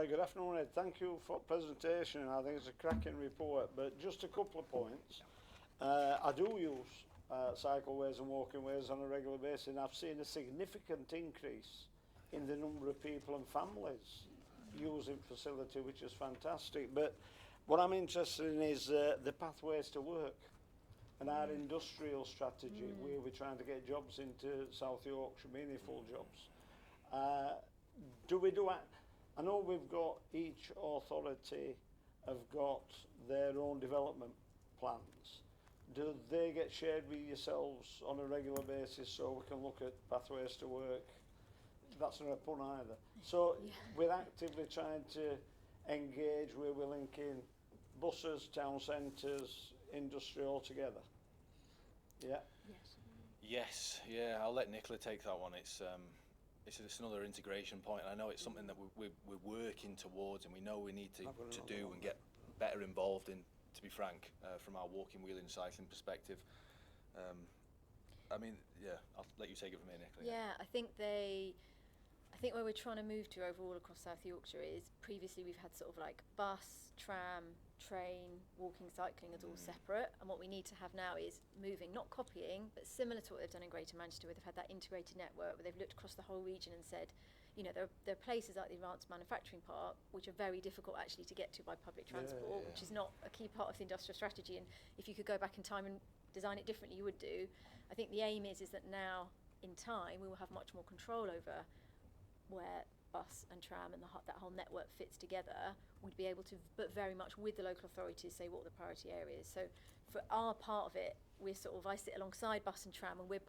Good afternoon, Ed. Thank you for the presentation. I think it's a cracking report, but just a couple of points. I do use cycleways and walking ways on a regular basis, and I've seen a significant increase in the number of people and families using facility, which is fantastic. But what I'm interested in is the pathways to work and our industrial strategy, where we're trying to get jobs into South Yorkshire, meaningful jobs. I know we've got, each authority have got their own development plans. Do they get shared with yourselves on a regular basis so we can look at pathways to work? That's not a pun either. So we're actively trying to engage where we're linking buses, town centres, industry all together. Yeah. Yes, yeah, I'll let Nicola take that one. It's another integration point. I know it's something that we're working towards, and we know we need to do and get better involved in, to be frank, from our walking, wheeling, cycling perspective. I mean, yeah, I'll let you take it from here, Nicola. Yeah, I think where we're trying to move to overall across South Yorkshire is previously we've had sort of like bus, tram, train, walking, cycling as all separate, and what we need to have now is moving, not copying, but similar to what they've done in Greater Manchester, where they've had that integrated network, where they've looked across the whole region and said, you know, there are places like the Advanced Manufacturing Park which are very difficult actually to get to by public transport, which is not a key part of the industrial strategy, and if you could go back in time and design it differently, you would do. I think the aim is that now in time we will have much more control over where bus and tram and that whole network fits together. We'd be able to, but very much with the local authorities, say what the priority areas. So for our part of it, I sit alongside bus and tram, and we're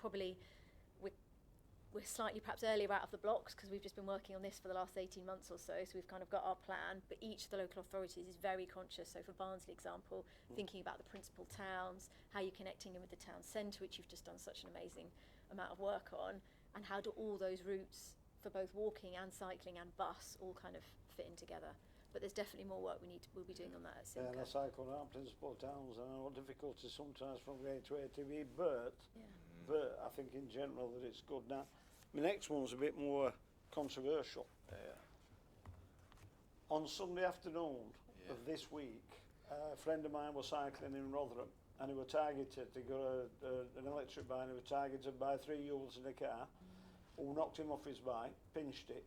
slightly perhaps earlier out of the blocks because we've just been working on this for the last 18 months or so, so we've kind of got our plan, but each of the local authorities is very conscious. So for Barnsley example, thinking about the principal towns, how you're connecting in with the town centre, which you've just done such an amazing amount of work on, and how do all those routes for both walking and cycling and bus all kind of fit in together. But there's definitely more work we'll be doing on that at SYMCA. Yeah, and I cycle around principal towns, and I know difficulties sometimes from going to ATV, but I think in general that it's good. Now, my next one's a bit more controversial. On Sunday afternoon of this week, a friend of mine was cycling in Rotherham, and he was targeted. He got an electric bike, and he was targeted by 3 youths in a car who knocked him off his bike, pinched it.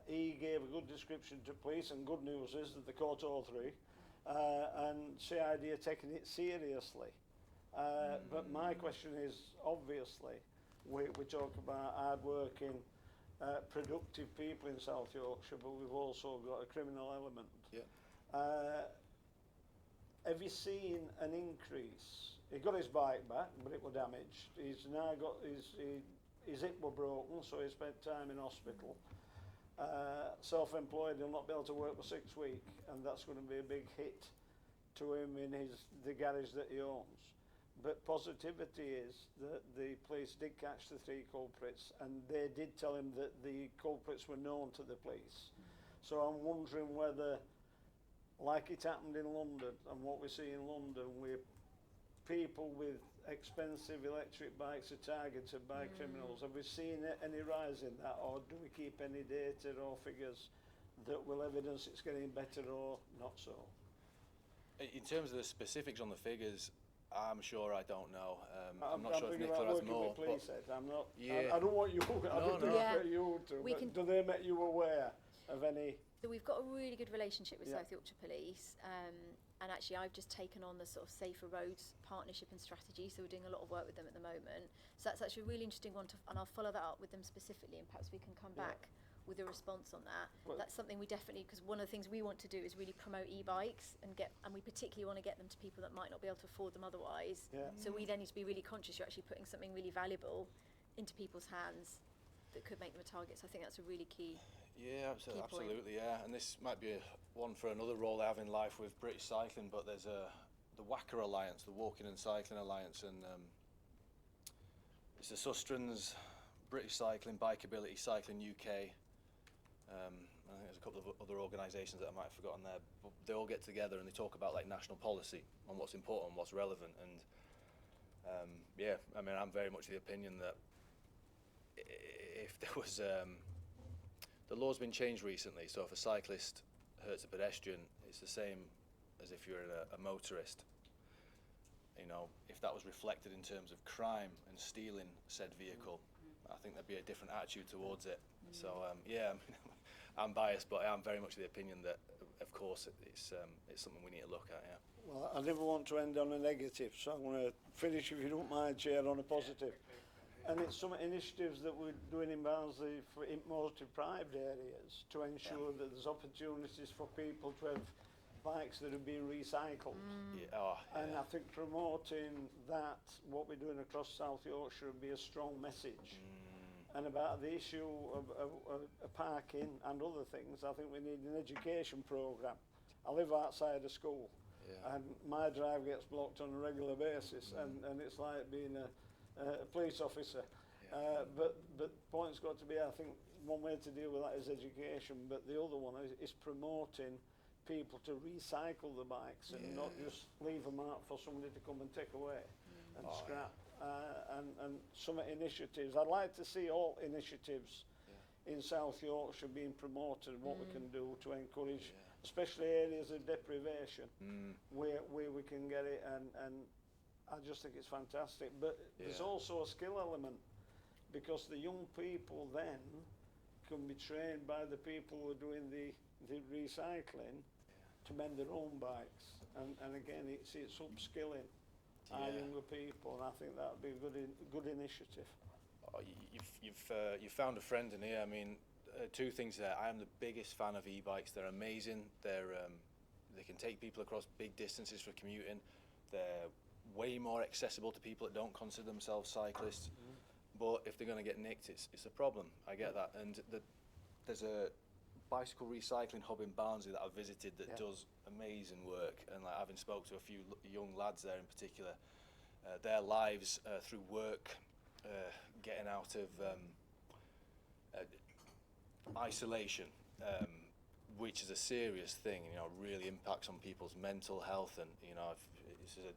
He gave a good description to police, and good news is that they caught all 3, and CID are taking it seriously. But my question is, obviously, we talk about hard-working, productive people in South Yorkshire, but we've also got a criminal element. Have you seen an increase? He got his bike back, but it was damaged. He's now got his hip was broken, so he spent time in hospital. Self-employed, he'll not be able to work for 6 weeks, and that's going to be a big hit to him in the garage that he owns. But positivity is that the police did catch the 3 culprits, and they did tell him that the culprits were known to the police. So I'm wondering whether, like it happened in London, and what we see in London, where people with expensive electric bikes are targeted by criminals, have we seen any rise in that, or do we keep any data or figures that will evidence it's getting better or not so? In terms of the specifics on the figures, I'm sure I don't know. I'm not sure if Nicola has more. I'm not. I don't want you. I don't expect you to. But do they make you aware of any? So we've got a really good relationship with South Yorkshire Police, and actually I've just taken on the sort of Safer Roads partnership and strategy, so we're doing a lot of work with them at the moment. So that's actually a really interesting one, and I'll follow that up with them specifically, and perhaps we can come back with a response on that. Well, that's something we definitely, because one of the things we want to do is really promote e-bikes and we particularly want to get them to people that might not be able to afford them otherwise. So we then need to be really conscious you're actually putting something really valuable into people's hands that could make them a target. So I think that's a really key. Yeah, absolutely, yeah. And this might be one for another role I have in life with British cycling, but there's the WACA Alliance, the Walking and Cycling Alliance, and it's the Sustrans, British Cycling, Bikeability, Cycling UK. I think there's a couple of other organisations that I might have forgotten there, but they all get together and they talk about like national policy on what's important, what's relevant, and yeah, I mean, I'm very much of the opinion that if there was the law's been changed recently, so if a cyclist hurts a pedestrian, it's the same as if you're a motorist. you know, if that was reflected in terms of crime and stealing said vehicle, I think there'd be a different attitude towards it. So yeah, I mean, I'm biased, but I am very much of the opinion that, of course, it's something we need to look at. Yeah. Well, I never want to end on a negative, so I'm going to finish, if you don't mind, Chair, on a positive. And it's some initiatives that we're doing in Barnsley for in more deprived areas to ensure that there's opportunities for people to have bikes that are being recycled. And I think promoting that, what we're doing across South Yorkshire, would be a strong message. And about the issue of parking and other things, I think we need an education programme. I live outside a school, and my drive gets blocked on a regular basis, and it's like being a police officer. But the point's got to be, I think, one way to deal with that is education, but the other one is promoting people to recycle the bikes and not just leave them out for somebody to come and take away and scrap. And some initiatives. I'd like to see all initiatives in South Yorkshire being promoted, what we can do to encourage, especially areas of deprivation, where we can get it, and I just think it's fantastic. But there's also a skill element, because the young people then can be trained by the people who are doing the recycling to mend their own bikes, and again it's upskilling our younger people, and I think that would be a good initiative. You've found a friend in here. I mean, two things there. I am the biggest fan of e-bikes. They're amazing. They can take people across big distances for commuting. They're way more accessible to people that don't consider themselves cyclists. But if they're going to get nicked, it's a problem. I get that. And there's a bicycle recycling hub in Barnsley that I've visited that does amazing work, and like, having spoke to a few young lads there in particular, their lives through work, getting out of isolation, which is a serious thing, you know, really impacts on people's mental health, and you know, this is a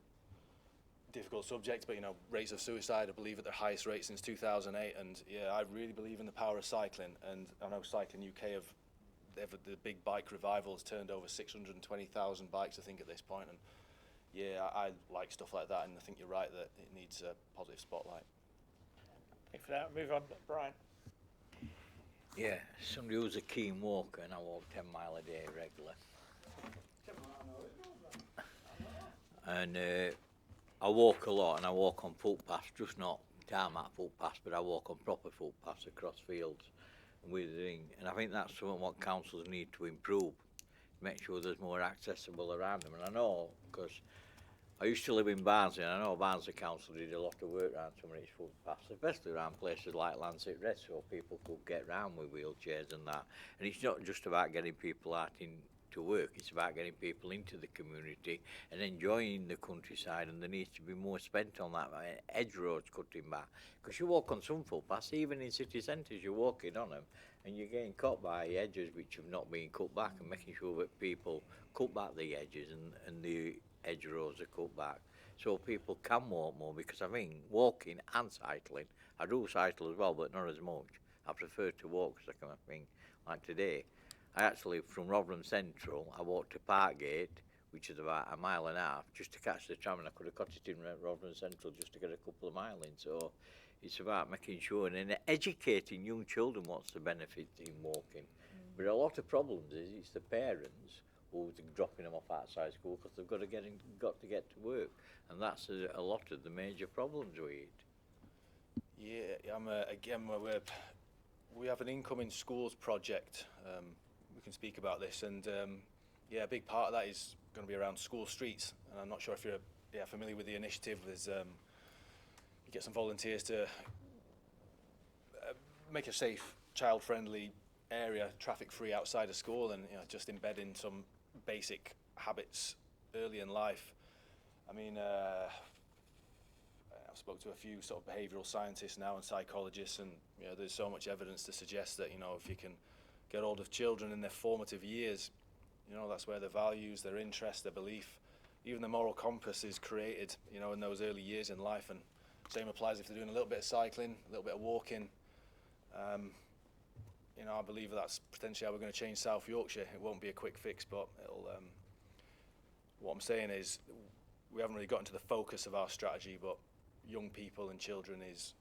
difficult subject, but you know, rates of suicide, I believe, at their highest rate since 2008, and yeah, I really believe in the power of cycling, and I know Cycling UK have the big bike revival has turned over 620,000 bikes, I think, at this point, and yeah, I like stuff like that, and I think you're right that it needs a positive spotlight. Thank you for that. Move on, Brian. Yeah, somebody who's a keen walker, and I walk 10 mile a day regular. And I walk a lot, and I walk on footpaths, just not tarmac footpaths, but I walk on proper footpaths across fields. And I think that's what councils need to improve, make sure there's more accessible around them. And I know, because I used to live in Barnsley, and I know Barnsley Council did a lot of work around some of these footpaths, especially around places like Lancet Red, so people could get round with wheelchairs and that. And it's not just about getting people out to work, it's about getting people into the community and enjoying the countryside, and there needs to be more spent on that. Edge roads cutting back, because you walk on some footpaths, even in city centres, you're walking on them and you're getting caught by edges which have not been cut back, and making sure that people cut back the edges and the edge roads are cut back so people can walk more, because I think walking and cycling, I do cycle as well, but not as much. I prefer to walk, because I kind of think, like today, I actually, from Rotherham Central, I walked to Parkgate, which is about a mile and a half, just to catch the tram, and I could have caught it in Rotherham Central just to get a couple of miles in. So it's about making sure and educating young children what's the benefit in walking. But a lot of problems is it's the parents who's dropping them off outside school, because they've got to get to work, and that's a lot of the major problems with it. Yeah, again, we have an incoming schools project. We can speak about this, and yeah, a big part of that is going to be around school streets, and I'm not sure if you're familiar with the initiative. There's you get some volunteers to make a safe, child-friendly area, traffic-free outside of school, and you know, just embedding some basic habits early in life. I mean, I've spoke to a few sort of behavioural scientists now and psychologists, and you know, there's so much evidence to suggest that, you know, if you can get hold of children in their formative years, you know, that's where their values, their interests, their belief, even the moral compass is created, you know, in those early years in life. And same applies if they're doing a little bit of cycling, a little bit of walking. You know, I believe that's potentially how we're going to change South Yorkshire. It won't be a quick fix, but it'll. What I'm saying is, we haven't really gotten to the focus of our strategy, but young people and children is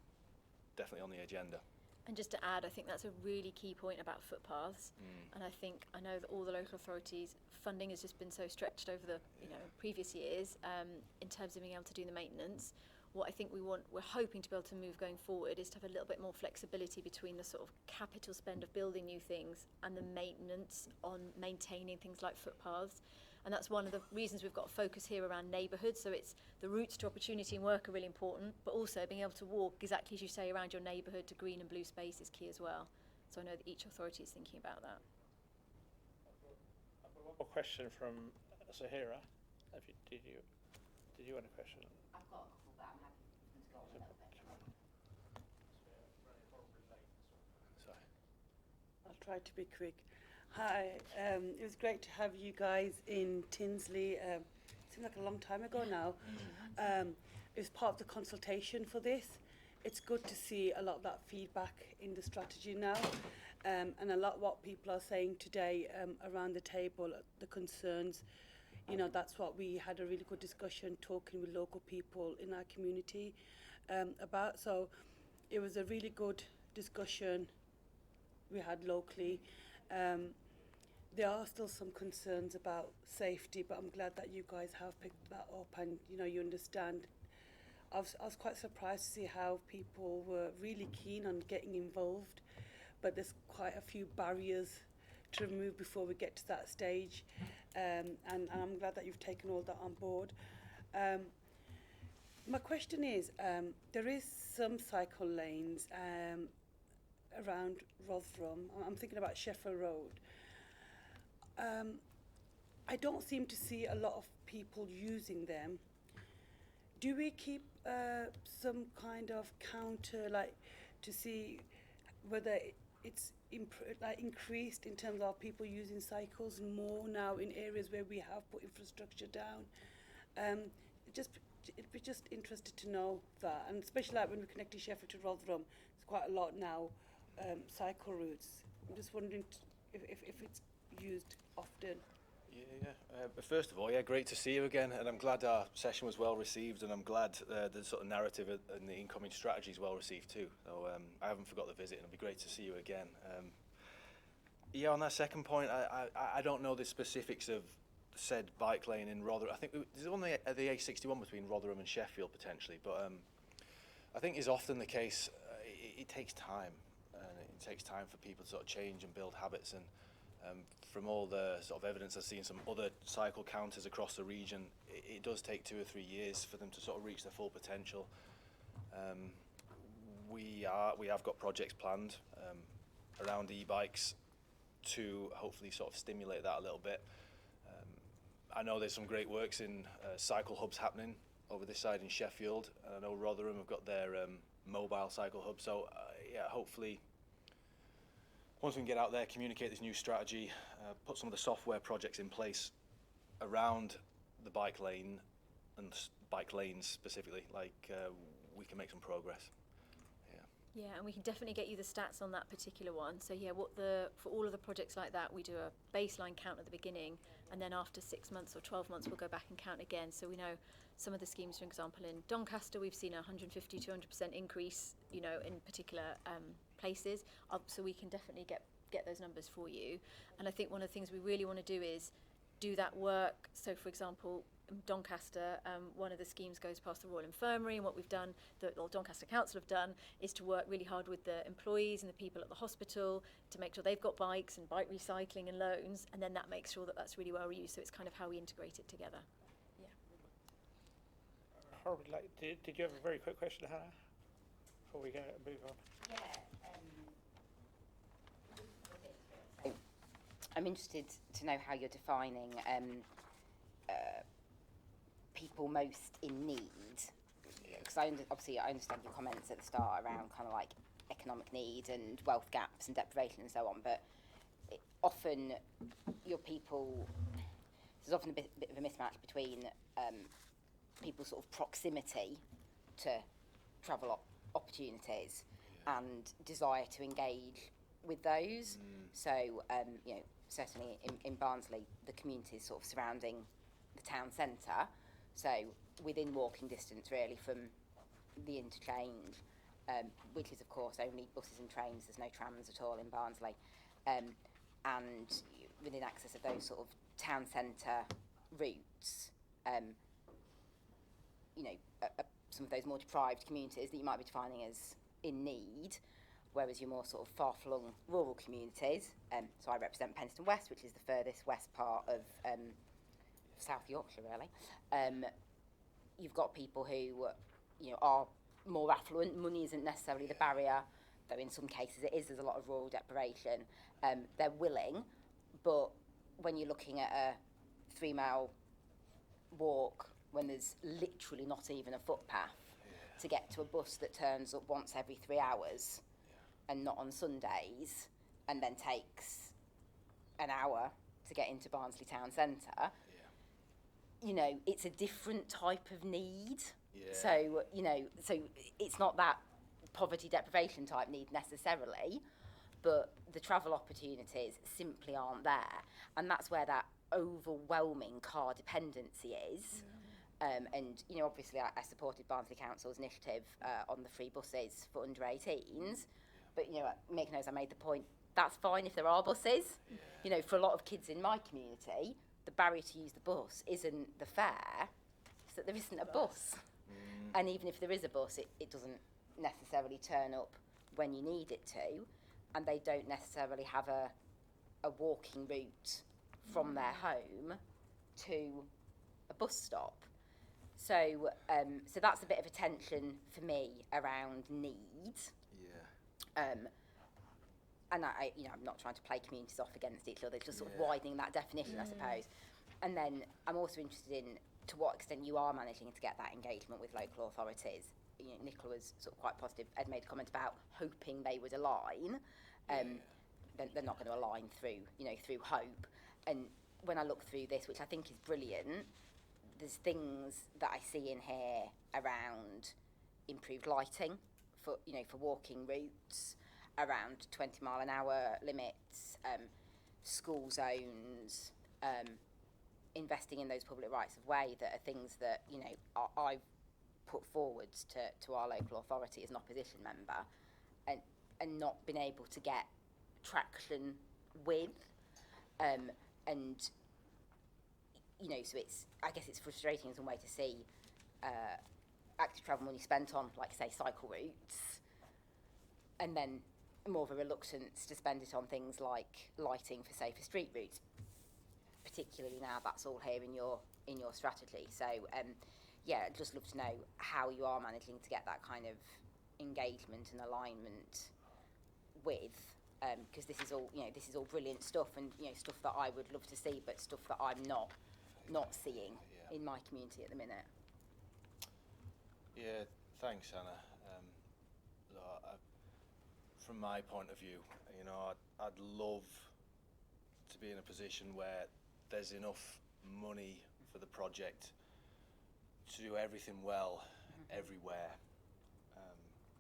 definitely on the agenda. And just to add, I think that's a really key point about footpaths. And I know that all the local authorities, funding has just been so stretched over the previous years in terms of being able to do the maintenance. What I think we're hoping to be able to move going forward is to have a little bit more flexibility between the sort of capital spend of building new things and the maintenance on maintaining things like footpaths. And that's one of the reasons we've got a focus here around neighbourhoods. So it's the routes to opportunity and work are really important, but also being able to walk exactly as you say around your neighbourhood to green and blue space is key as well. So I know that each authority is thinking about that. I've got one more question from Zahira. Did you want a question? I've got a couple, but I'm happy to go on a little bit. Sorry. I'll try to be quick. Hi, it was great to have you guys in Tinsley. It seemed like a long time ago now. It was part of the consultation for this. It's good to see a lot of that feedback in the strategy now, and a lot what people are saying today around the table, the concerns. That's what we had a really good discussion talking with local people in our community about. So it was a really good discussion we had locally. There are still some concerns about safety, but I'm glad that you guys have picked that up and you understand. I was quite surprised to see how people were really keen on getting involved, but there's quite a few barriers to remove before we get to that stage, and I'm glad that you've taken all that on board. My question is, there is some cycle lanes around Rotherham. I'm thinking about Sheffield Road. I don't seem to see a lot of people using them. Do we keep some kind of counter, to see whether it's increased in terms of people using cycles more now in areas where we have put infrastructure down? It'd be just interested to know that, and especially when we're connecting Sheffield to Rotherham, there's quite a lot now cycle routes. I'm just wondering if it's used often. First of all, great to see you again, and I'm glad our session was well received, and I'm glad the sort of narrative and the incoming strategy is well received too. So I haven't forgot the visit, and it'll be great to see you again. On that second point, I don't know the specifics of said bike lane in Rotherham. I think there's only the A61 between Rotherham and Sheffield potentially, but I think is often the case. It takes time, and it takes time for people to sort of change and build habits. And from all the sort of evidence I've seen, some other cycle counters across the region, it does take 2 or 3 years for them to sort of reach their full potential. We have got projects planned around e-bikes to hopefully sort of stimulate that a little bit. I know there's some great works in cycle hubs happening over this side in Sheffield. I know Rotherham have got their mobile cycle hub. So hopefully once we can get out there, communicate this new strategy, put some of the software projects in place around the bike lane and bike lanes specifically, we can make some progress. Yeah, and we can definitely get you the stats on that particular one. So for all of the projects like that, we do a baseline count at the beginning, and then after 6 months or 12 months, we'll go back and count again. So we know some of the schemes, for example, in Doncaster, we've seen a 150 to 200% increase, in particular places. So we can definitely get those numbers for you. And I think one of the things we really want to do is do that work. So, for example, Doncaster, one of the schemes goes past the Royal Infirmary, and what we've done, or Doncaster Council have done, is to work really hard with the employees and the people at the hospital to make sure they've got bikes and bike recycling and loans, and then that makes sure that that's really well used. So it's kind of how we integrate it together. Did you have a very quick question, Hannah, before we move on? I'm interested to know how you're defining people most in need, because I understand your comments at the start around kind of like economic need and wealth gaps and deprivation and so on, but often there's often a bit of a mismatch between people's sort of proximity to travel opportunities and desire to engage with those. So certainly in Barnsley, the communities sort of surrounding the town centre So within walking distance really from the interchange, which is of course only buses and trains, there's no trams at all in Barnsley, and within access of those sort of town centre routes, you know, some of those more deprived communities that you might be defining as in need, whereas your more sort of far-flung rural communities, so I represent Penston West, which is the furthest west part of South Yorkshire really, you've got people who, you know, are more affluent. Money isn't necessarily the barrier, though in some cases it is. There's a lot of rural deprivation. They're willing, but when you're looking at a 3-mile walk when there's literally not even a footpath to get to a bus that turns up once every 3 hours and not on Sundays, and then takes an hour to get into Barnsley town centre, you know, it's a different type of need. So, you know, so it's not that poverty deprivation type need necessarily, but the travel opportunities simply aren't there. And that's where that overwhelming car dependency is. And, you know, obviously I supported Barnsley Council's initiative on the free buses for under 18s. But, you know, Mick knows I made the point, that's fine if there are buses. You know, for a lot of kids in my community, the barrier to use the bus isn't the fare, it's that there isn't a bus. And even if there is a bus, it doesn't necessarily turn up when you need it to, and they don't necessarily have a walking route from their home to a bus stop. So so that's a bit of a tension for me around need. And I, you know, I'm not trying to play communities off against each other, just sort of widening that definition, I suppose. And then I'm also interested in to what extent you are managing to get that engagement with local authorities. You know, Nicola was sort of quite positive. Ed made a comment about hoping they would align. They're not going to align through, you know, through hope. And when I look through this, which I think is brilliant, there's things that I see in here around improved lighting for, you know, for walking routes, around 20-mile-an-hour limits, school zones, investing in those public rights of way that are things that, you know, I've put forwards to our local authority as an opposition member, and not been able to get traction with, and you know, so it's, I guess it's frustrating in some way to see active travel money spent on, like, say, cycle routes, and then more of a reluctance to spend it on things like lighting for safer street routes, particularly now that's all here in your strategy. So yeah, I'd just love to know how you are managing to get that kind of engagement and alignment with, because this is all, you know, this is all brilliant stuff, and, you know, stuff that I would love to see, but stuff that I'm not seeing in my community at the minute. Yeah, thanks, Anna. From my point of view, you know, I'd love to be in a position where there's enough money for the project to do everything well everywhere.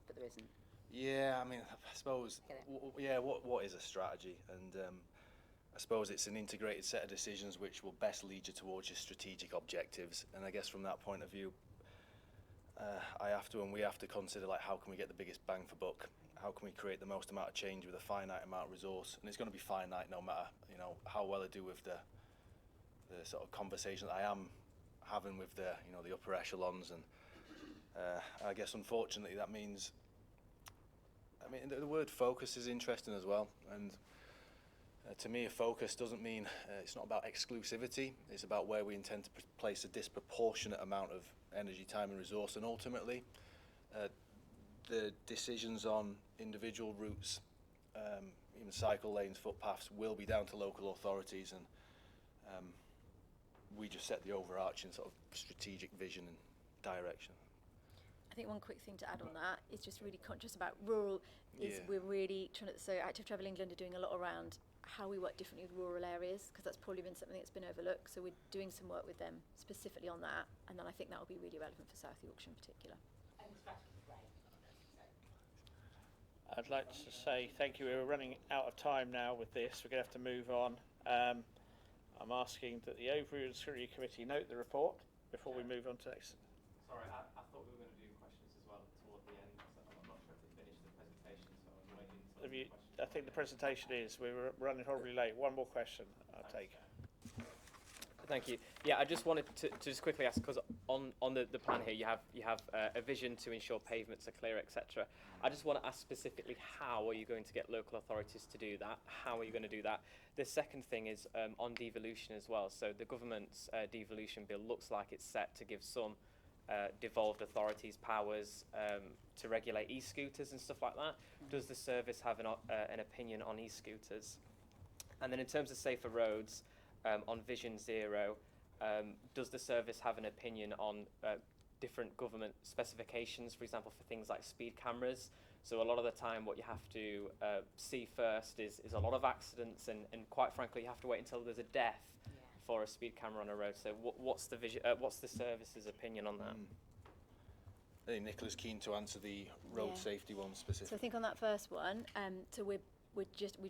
But there isn't. Yeah, I mean, I suppose, what is a strategy? And I suppose it's an integrated set of decisions which will best lead you towards your strategic objectives. And I guess from that point of view, we have to consider, like, how can we get the biggest bang for buck? How can we create the most amount of change with a finite amount of resource? And it's going to be finite no matter, you know, how well I do with the sort of conversation that I am having with the, you know, the upper echelons. And I guess unfortunately that means, I mean, the word focus is interesting as well. And to me, a focus doesn't mean, it's not about exclusivity. It's about where we intend to place a disproportionate amount of energy, time and resource. And ultimately, the decisions on individual routes, even cycle lanes, footpaths, will be down to local authorities, and we just set the overarching sort of strategic vision and direction. I think one quick thing to add on that is just really conscious about rural, is we're really trying to, so Active Travel England are doing a lot around how we work differently with rural areas, because that's probably been something that's been overlooked, so we're doing some work with them specifically on that, and then I think that will be really relevant for South Yorkshire in particular. I'd like to say thank you. We're running out of time now with this. We're going to have to move on. I'm asking that the Overview and Scrutiny Committee note the report before we move on to next. Sorry, I thought we were going to do questions as well toward the end. So I'm not sure if we finished the presentation, so I'm waiting until the questions. I think the presentation is. We were running horribly late. One more question, I'll take. Thank you. Yeah, I just wanted to just quickly ask, because on the plan here you have a vision to ensure pavements are clear, etc. I just want to ask specifically, how are you going to get local authorities to do that? How are you going to do that? The second thing is on devolution as well. So the government's devolution bill looks like it's set to give some devolved authorities powers to regulate e-scooters and stuff like that. Does the service have an opinion on e-scooters? And then in terms of safer roads, on Vision Zero, does the service have an opinion on different government specifications, for example, for things like speed cameras? So a lot of the time what you have to see first is a lot of accidents, and quite frankly you have to wait until there's a death for a speed camera on a road. So what's the service's opinion on that? I think Nicola's keen to answer the road safety one specifically. So I think on that first one, so we've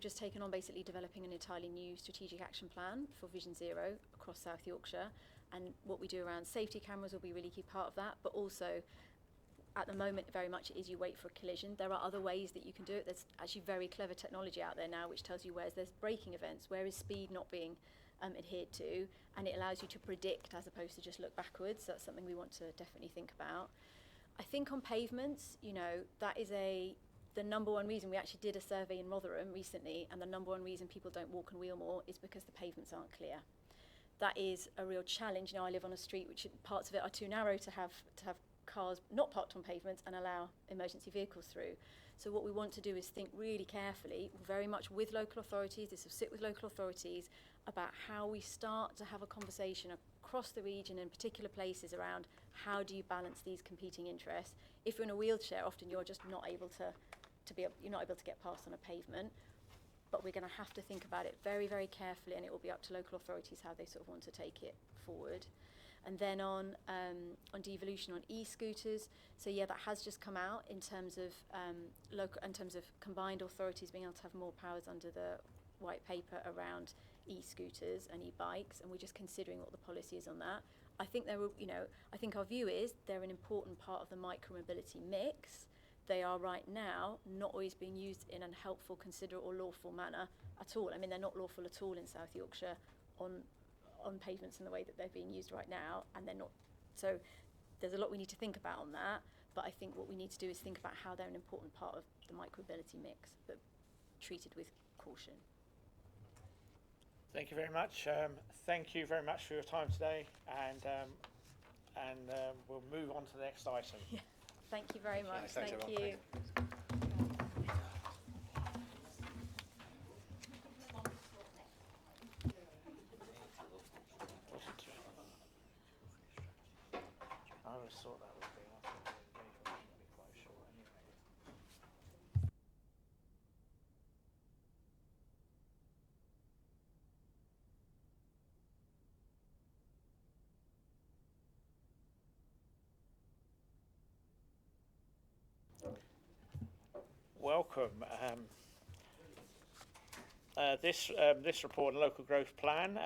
just taken on basically developing an entirely new strategic action plan for Vision Zero across South Yorkshire, and what we do around safety cameras will be a really key part of that, but also at the moment very much it is you wait for a collision. There are other ways that you can do it. There's actually very clever technology out there now which tells you where there's braking events, where is speed not being adhered to, and it allows you to predict as opposed to just look backwards. So that's something we want to definitely think about. I think on pavements, you know, that is the number one reason. We actually did a survey in Rotherham recently, and the number one reason people don't walk and wheel more is because the pavements aren't clear. That is a real challenge. Now I live on a street which parts of it are too narrow to have cars not parked on pavements and allow emergency vehicles through. So what we want to do is think really carefully, very much with local authorities, this will sit with local authorities, about how we start to have a conversation across the region in particular places around how do you balance these competing interests. If you're in a wheelchair, often you're just not able you're not able to get past on a pavement, but we're going to have to think about it very, very carefully, and it will be up to local authorities how they sort of want to take it forward. And then on devolution on e-scooters, so yeah, that has just come out in terms of combined authorities being able to have more powers under the white paper around e-scooters and e-bikes, and we're just considering what the policy is on that. I think I think our view is they're an important part of the micro-mobility mix. They are right now not always being used in a helpful, considerate or lawful manner at all. I mean, they're not lawful at all in South Yorkshire on pavements in the way that they're being used right now, and they're not. So there's a lot we need to think about on that, but I think what we need to do is think about how they're an important part of the micro-mobility mix, but treated with caution. Thank you very much. Thank you very much for your time today, and we'll move on to the next item. Yeah. Thank you very much. Thanks, Thank everyone. you. I always thought that would be. I thought the information would be quite short anyway. Welcome. This report on local growth plan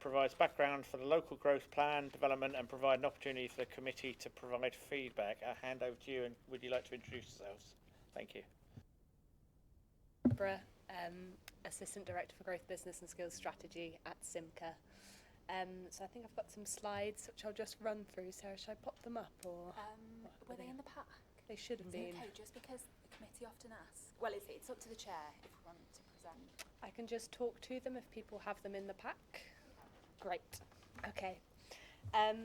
provides background for the local growth plan development and provide an opportunity for the committee to provide feedback. I'll hand over to you, and would you like to introduce yourselves? Thank you. Borough, Assistant Director for Growth Business and Skills Strategy at SYMCA. So I think I've got some slides which I'll just run through. Sarah, should I pop them up or? Were they in the pack? They should have been. Okay, just because the committee often asks. Well, it's up to the chair if we want to present. I can just talk to them if people have them in the pack. Great. Okay.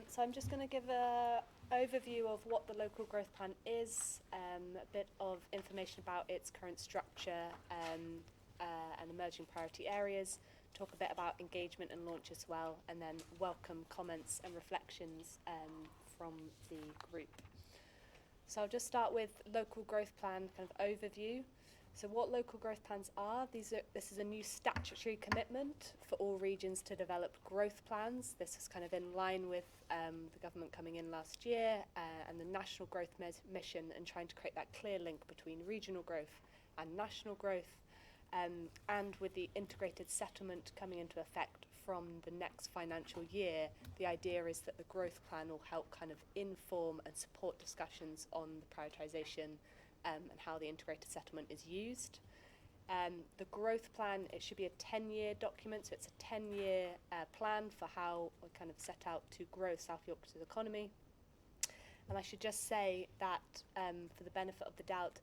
So I'm just going to give an overview of what the local growth plan is, a bit of information about its current structure and emerging priority areas, talk a bit about engagement and launch as well, and then welcome comments and reflections from the group. So I'll just start with local growth plan kind of overview. So what local growth plans are, this is a new statutory commitment for all regions to develop growth plans. This is kind of in line with the government coming in last year and the national growth mission, and trying to create that clear link between regional growth and national growth, and with the integrated settlement coming into effect from the next financial year, the idea is that the growth plan will help kind of inform and support discussions on the prioritisation and how the integrated settlement is used. The growth plan, it should be a 10-year document, so it's a 10-year plan for how we kind of set out to grow South Yorkshire's economy. And I should just say that, for the benefit of the doubt,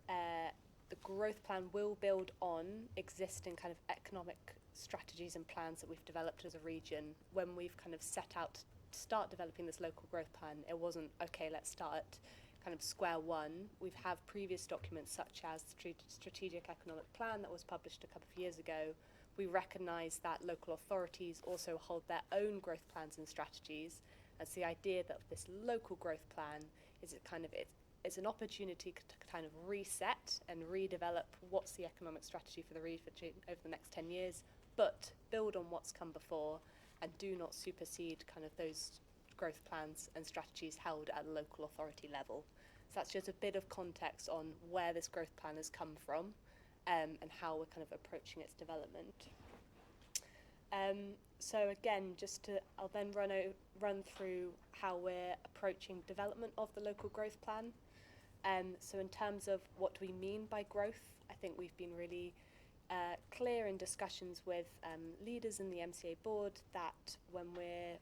the growth plan will build on existing kind of economic strategies and plans that we've developed as a region. When we've kind of set out to start developing this local growth plan, it wasn't, okay, let's start at kind of square one. We've have previous documents such as the Strategic Economic Plan that was published a couple of years ago. We recognise that local authorities also hold their own growth plans and strategies. And so the idea that this local growth plan is it's an opportunity to kind of reset and redevelop what's the economic strategy for the region over the next 10 years, but build on what's come before and do not supersede kind of those growth plans and strategies held at the local authority level. So that's just a bit of context on where this growth plan has come from and how we're kind of approaching its development. So again, I'll then run through how we're approaching development of the local growth plan. So in terms of what do we mean by growth, I think we've been really clear in discussions with leaders in the MCA board that when we're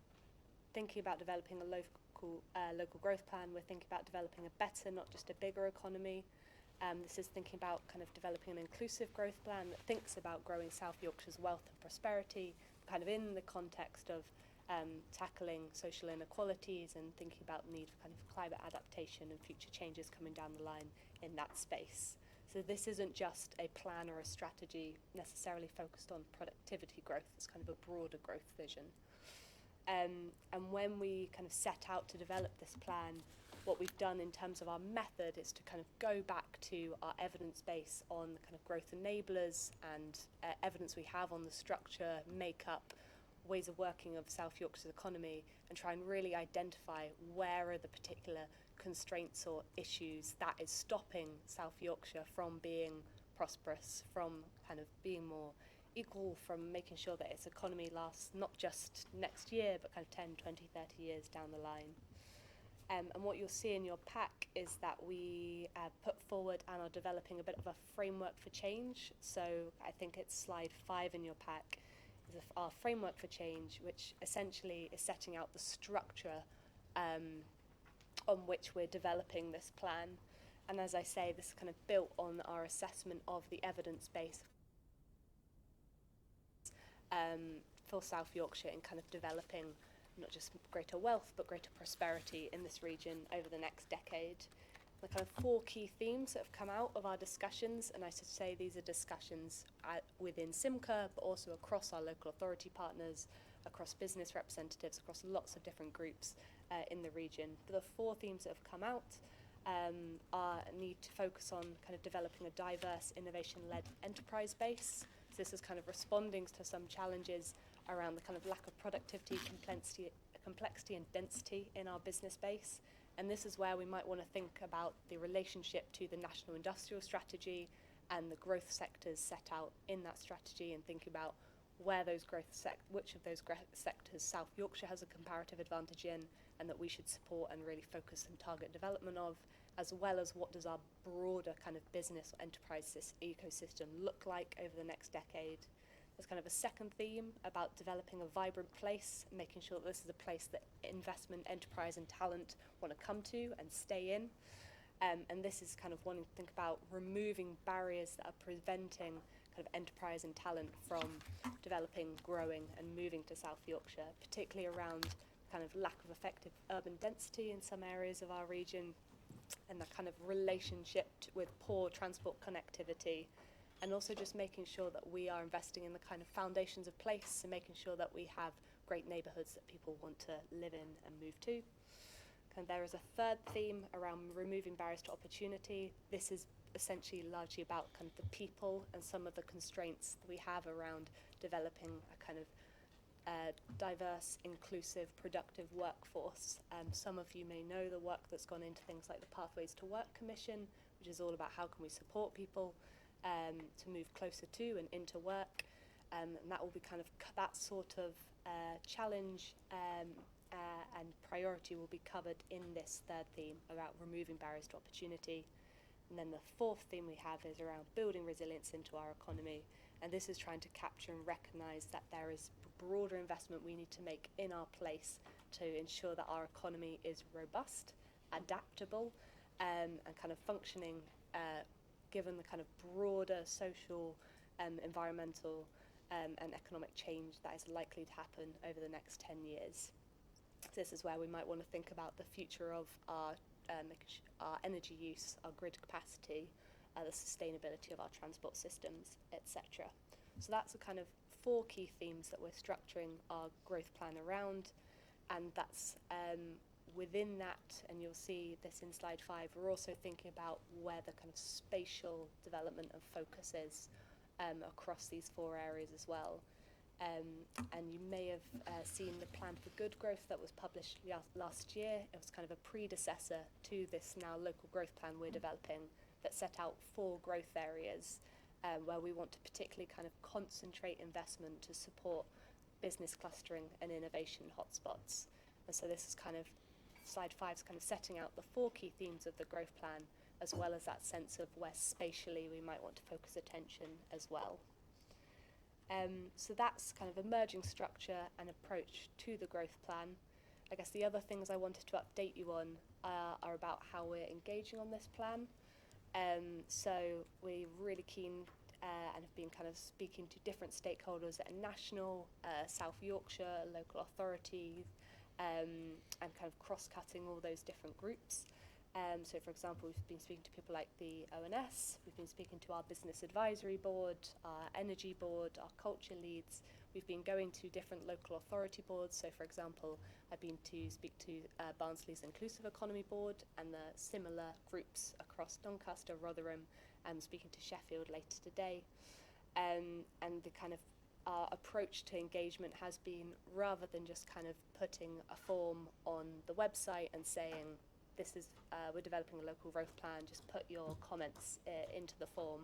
thinking about developing a local growth plan, we're thinking about developing a better, not just a bigger economy. This is thinking about kind of developing an inclusive growth plan that thinks about growing South Yorkshire's wealth and prosperity, kind of in the context of tackling social inequalities and thinking about the need for kind of climate adaptation and future changes coming down the line in that space. So this isn't just a plan or a strategy necessarily focused on productivity growth, it's kind of a broader growth vision. And when we kind of set out to develop this plan, what we've done in terms of our method is to kind of go back to our evidence base on the kind of growth enablers and evidence we have on the structure, makeup, ways of working of South Yorkshire's economy, and try and really identify where are the particular constraints or issues that is stopping South Yorkshire from being prosperous, from kind of being more equal, from making sure that its economy lasts not just next year, but kind of 10, 20, 30 years down the line. And what you'll see in your pack is that we put forward and are developing a bit of a framework for change. So I think it's slide 5 in your pack is our framework for change, which essentially is setting out the structure on which we're developing this plan. And as I say, this is kind of built on our assessment of the evidence base for South Yorkshire in kind of developing not just greater wealth, but greater prosperity in this region over the next decade. The kind of 4 key themes that have come out of our discussions, and I should say these are discussions within SYMCA, but also across our local authority partners, across business representatives, across lots of different groups in the region. But the 4 themes that have come out are a need to focus on kind of developing a diverse, innovation-led enterprise base. So this is kind of responding to some challenges around the kind of lack of productivity, complexity and density in our business base. And this is where we might want to think about the relationship to the National Industrial Strategy and the growth sectors set out in that strategy, and think about where those which of those sectors South Yorkshire has a comparative advantage in, and that we should support and really focus and target development of, as well as what does our broader kind of business or enterprise ecosystem look like over the next decade. There's kind of a second theme about developing a vibrant place, making sure that this is a place that investment, enterprise and talent want to come to and stay in. And this is kind of wanting to think about removing barriers that are preventing kind of enterprise and talent from developing, growing and moving to South Yorkshire, particularly around kind of lack of effective urban density in some areas of our region, and the kind of relationship with poor transport connectivity. And also just making sure that we are investing in the kind of foundations of place, and making sure that we have great neighbourhoods that people want to live in and move to. And there is a third theme around removing barriers to opportunity. This is essentially largely about kind of the people and some of the constraints that we have around developing a kind of diverse, inclusive, productive workforce. Some of you may know the work that's gone into things like the Pathways to Work Commission, which is all about how can we support people to move closer to and into work. and that will be kind of that sort of challenge and priority will be covered in this third theme about removing barriers to opportunity. And then the fourth theme we have is around building resilience into our economy, and this is trying to capture and recognise that there is broader investment we need to make in our place to ensure that our economy is robust, adaptable, and kind of functioning given the kind of broader social, environmental and economic change that is likely to happen over the next 10 years. This is where we might want to think about the future of our energy use, our grid capacity, the sustainability of our transport systems, etc. So that's the kind of 4 key themes that we're structuring our growth plan around, and that's within that, and you'll see this in slide 5, we're also thinking about where the kind of spatial development of focus is across these 4 areas as well. And you may have seen the Plan for Good Growth that was published last year. It was kind of a predecessor to this now local growth plan we're developing that set out 4 growth areas where we want to particularly kind of concentrate investment to support business clustering and innovation hotspots. And so this is kind of, slide 5 is kind of setting out the 4 key themes of the growth plan, as well as that sense of where spatially we might want to focus attention as well. So that's kind of emerging structure and approach to the growth plan. I guess the other things I wanted to update you on are about how we're engaging on this plan. So we're really keen and have been kind of speaking to different stakeholders at national, South Yorkshire, local authorities, and kind of cross-cutting all those different groups. So for example, we've been speaking to people like the ONS, we've been speaking to our Business Advisory Board, our Energy Board, our culture leads. We've been going to different local authority boards. So for example, I've been to speak to Barnsley's Inclusive Economy Board and the similar groups across Doncaster, Rotherham, and speaking to Sheffield later today. And the kind of our approach to engagement has been, rather than just kind of putting a form on the website and saying, this is, we're developing a local growth plan, just put your comments into the form.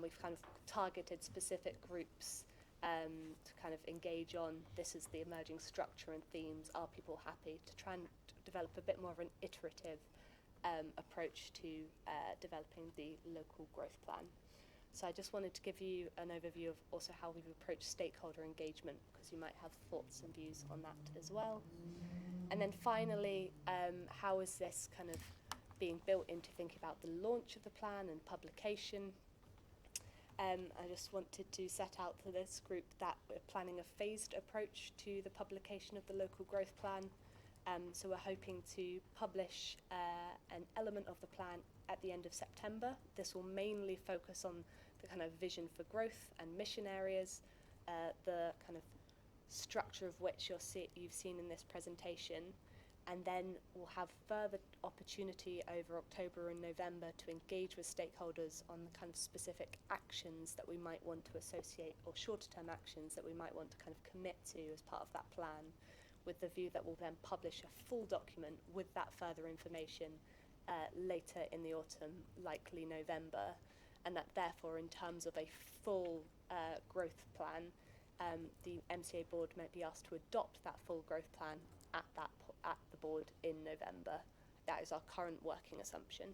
We've kind of targeted specific groups to kind of engage on, this is the emerging structure and themes, are people happy, to try and develop a bit more of an iterative approach to developing the local growth plan. So I just wanted to give you an overview of also how we've approached stakeholder engagement, because you might have thoughts and views on that as well. And then finally, how is this kind of being built into thinking about the launch of the plan and publication? I just wanted to set out to this group that we're planning a phased approach to the publication of the local growth plan. So we're hoping to publish an element of the plan at the end of September. This will mainly focus on the kind of vision for growth and mission areas, the kind of structure of which you've seen in this presentation, and then we'll have further opportunity over October and November to engage with stakeholders on the kind of specific actions that we might want to associate, or shorter term actions that we might want to kind of commit to as part of that plan, with the view that we'll then publish a full document with that further information later in the autumn, likely November, and that therefore in terms of a full growth plan, the MCA board might be asked to adopt that full growth plan at the board in November. That is our current working assumption.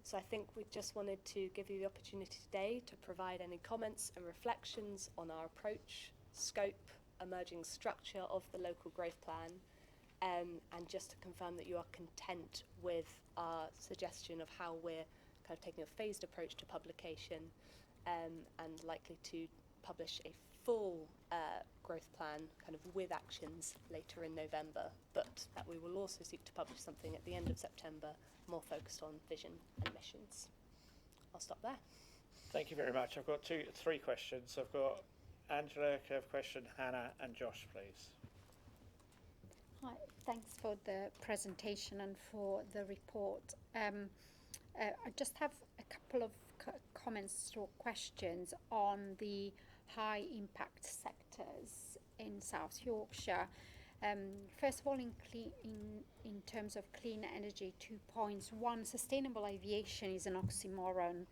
So I think we just wanted to give you the opportunity today to provide any comments and reflections on our approach, scope, emerging structure of the local growth plan, and just to confirm that you are content with our suggestion of how we're kind of taking a phased approach to publication, and likely to publish a full growth plan kind of with actions later in November, but that we will also seek to publish something at the end of September more focused on vision and missions. I'll stop there. Thank you very much. I've got 3 questions. I've got Angela, I have a question, Hannah and Josh, please. Hi, thanks for the presentation and for the report. I just have a couple of comments or questions on the high impact sectors in South Yorkshire. First of all, in terms of clean energy, 2 points. One, sustainable aviation is an oxymoron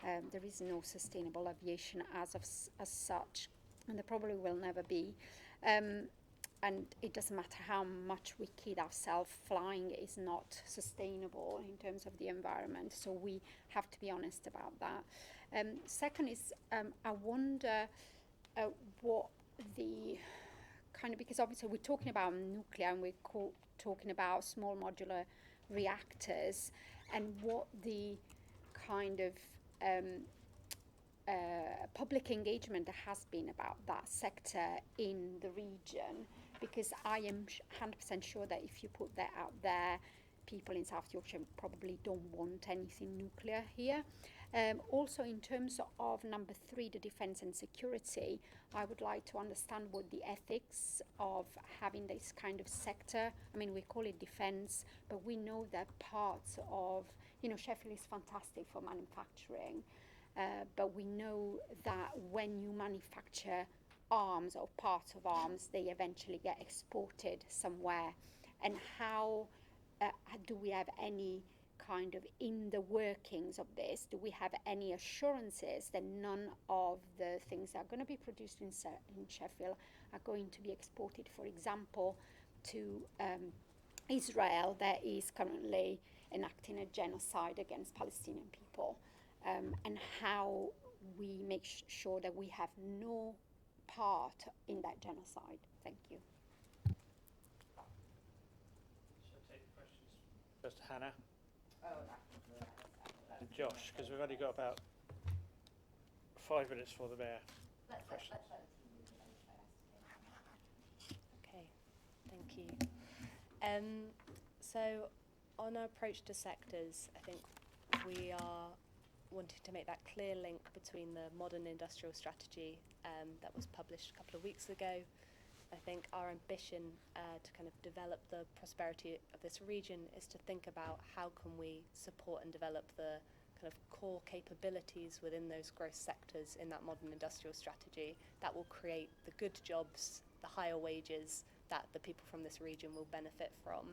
There is no sustainable aviation as such, and there probably will never be. And it doesn't matter how much we kid ourselves, flying is not sustainable in terms of the environment. So we have to be honest about that. Second is, I wonder what the kind of, because obviously we're talking about nuclear and we're talking about small modular reactors, and what the kind of public engagement has been about that sector in the region, because I am 100% sure that if you put that out there, people in South Yorkshire probably don't want anything nuclear here. Also, in terms of number 3, the defence and security, I would like to understand what the ethics of having this kind of sector. I mean, we call it defence, but we know that parts of, Sheffield is fantastic for manufacturing, but we know that when you manufacture arms or parts of arms, they eventually get exported somewhere. And how do we have any kind of, in the workings of this, do we have any assurances that none of the things that are going to be produced in Sheffield are going to be exported, for example, to Israel, that is currently enacting a genocide against Palestinian people, and how we make sure that we have no part in that genocide. Thank you. Shall I take the questions? First to Hannah. And Josh, because we've only got about 5 minutes for the mayor. Questions. Okay, thank you. So on our approach to sectors, I think we are wanting to make that clear link between the modern industrial strategy that was published a couple of weeks ago. I think our ambition to kind of develop the prosperity of this region is to think about how can we support and develop the kind of core capabilities within those growth sectors in that modern industrial strategy that will create the good jobs, the higher wages that the people from this region will benefit from.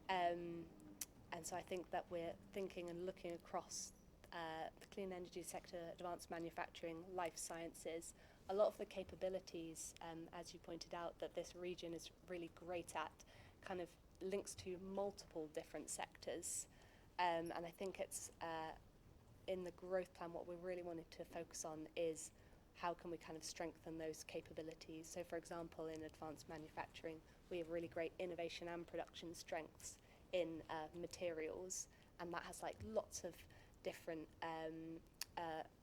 And so I think that we're thinking and looking across the clean energy sector, advanced manufacturing, life sciences, a lot of the capabilities, as you pointed out, that this region is really great at, kind of links to multiple different sectors. And I think it's in the growth plan, what we're really wanting to focus on is how can we kind of strengthen those capabilities. So for example, in advanced manufacturing, we have really great innovation and production strengths in materials, and that has like lots of different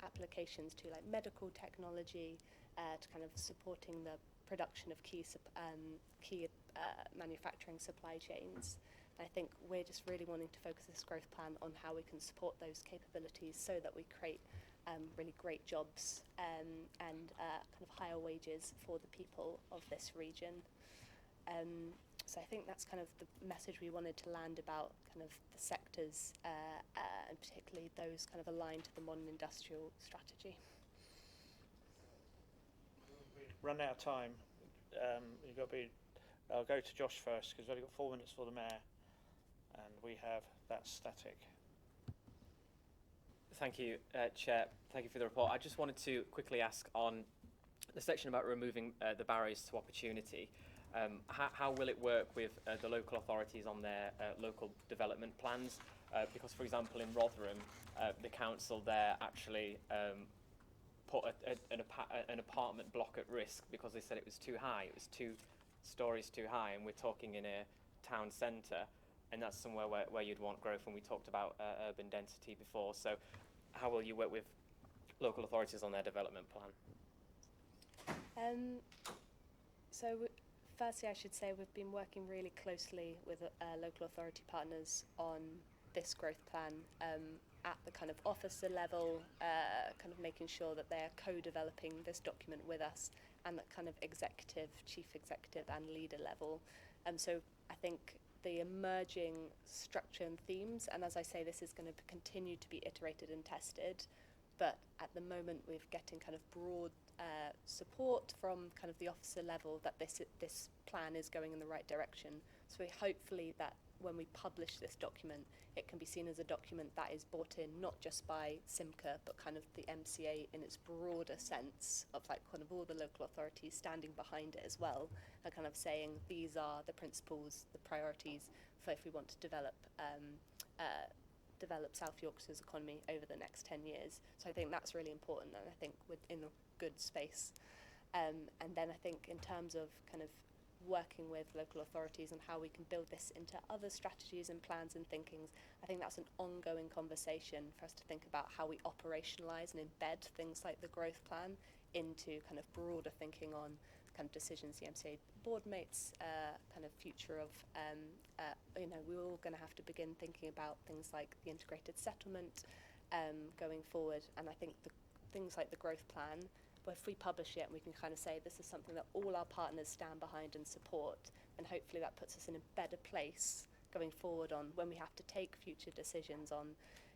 applications to like medical technology, to kind of supporting the production of key manufacturing supply chains. And I think we're just really wanting to focus this growth plan on how we can support those capabilities so that we create really great jobs and kind of higher wages for the people of this region. So I think that's kind of the message we wanted to land about kind of the sectors, and particularly those kind of aligned to the modern industrial strategy. We've run out of time. You've got to be. I'll go to Josh first because we've only got 4 minutes for the mayor, and we have that static. Thank you, Chair. Thank you for the report. I just wanted to quickly ask on the section about removing the barriers to opportunity. How will it work with the local authorities on their local development plans? Because, for example, in Rotherham, the council there actually put an apartment block at risk because they said it was too high. It was 2 stories too high, and we're talking in a town centre, and that's somewhere where you'd want growth, and we talked about urban density before. So how will you work with local authorities on their development plan? Firstly, I should say we've been working really closely with local authority partners on this growth plan at the kind of officer level, kind of making sure that they're co-developing this document with us, and that kind of executive, chief executive and leader level. So I think the emerging structure and themes, and as I say, this is going to continue to be iterated and tested, but at the moment we're getting kind of broad support from kind of the officer level that this plan is going in the right direction. So hopefully that when we publish this document, it can be seen as a document that is brought in not just by SYMCA, but kind of the MCA in its broader sense of like kind of all the local authorities standing behind it as well, and kind of saying these are the principles, the priorities for if we want to develop South Yorkshire's economy over the next 10 years. So I think that's really important, and I think within a good space. And then I think in terms of kind of working with local authorities and how we can build this into other strategies and plans and thinkings, I think that's an ongoing conversation for us to think about how we operationalise and embed things like the growth plan into kind of broader thinking on kind of decisions the MCA board mates, kind of future of, we're all going to have to begin thinking about things like the integrated settlement going forward. And I think the things like the growth plan, where if we publish it and we can kind of say this is something that all our partners stand behind and support, then hopefully that puts us in a better place going forward on when we have to take future decisions on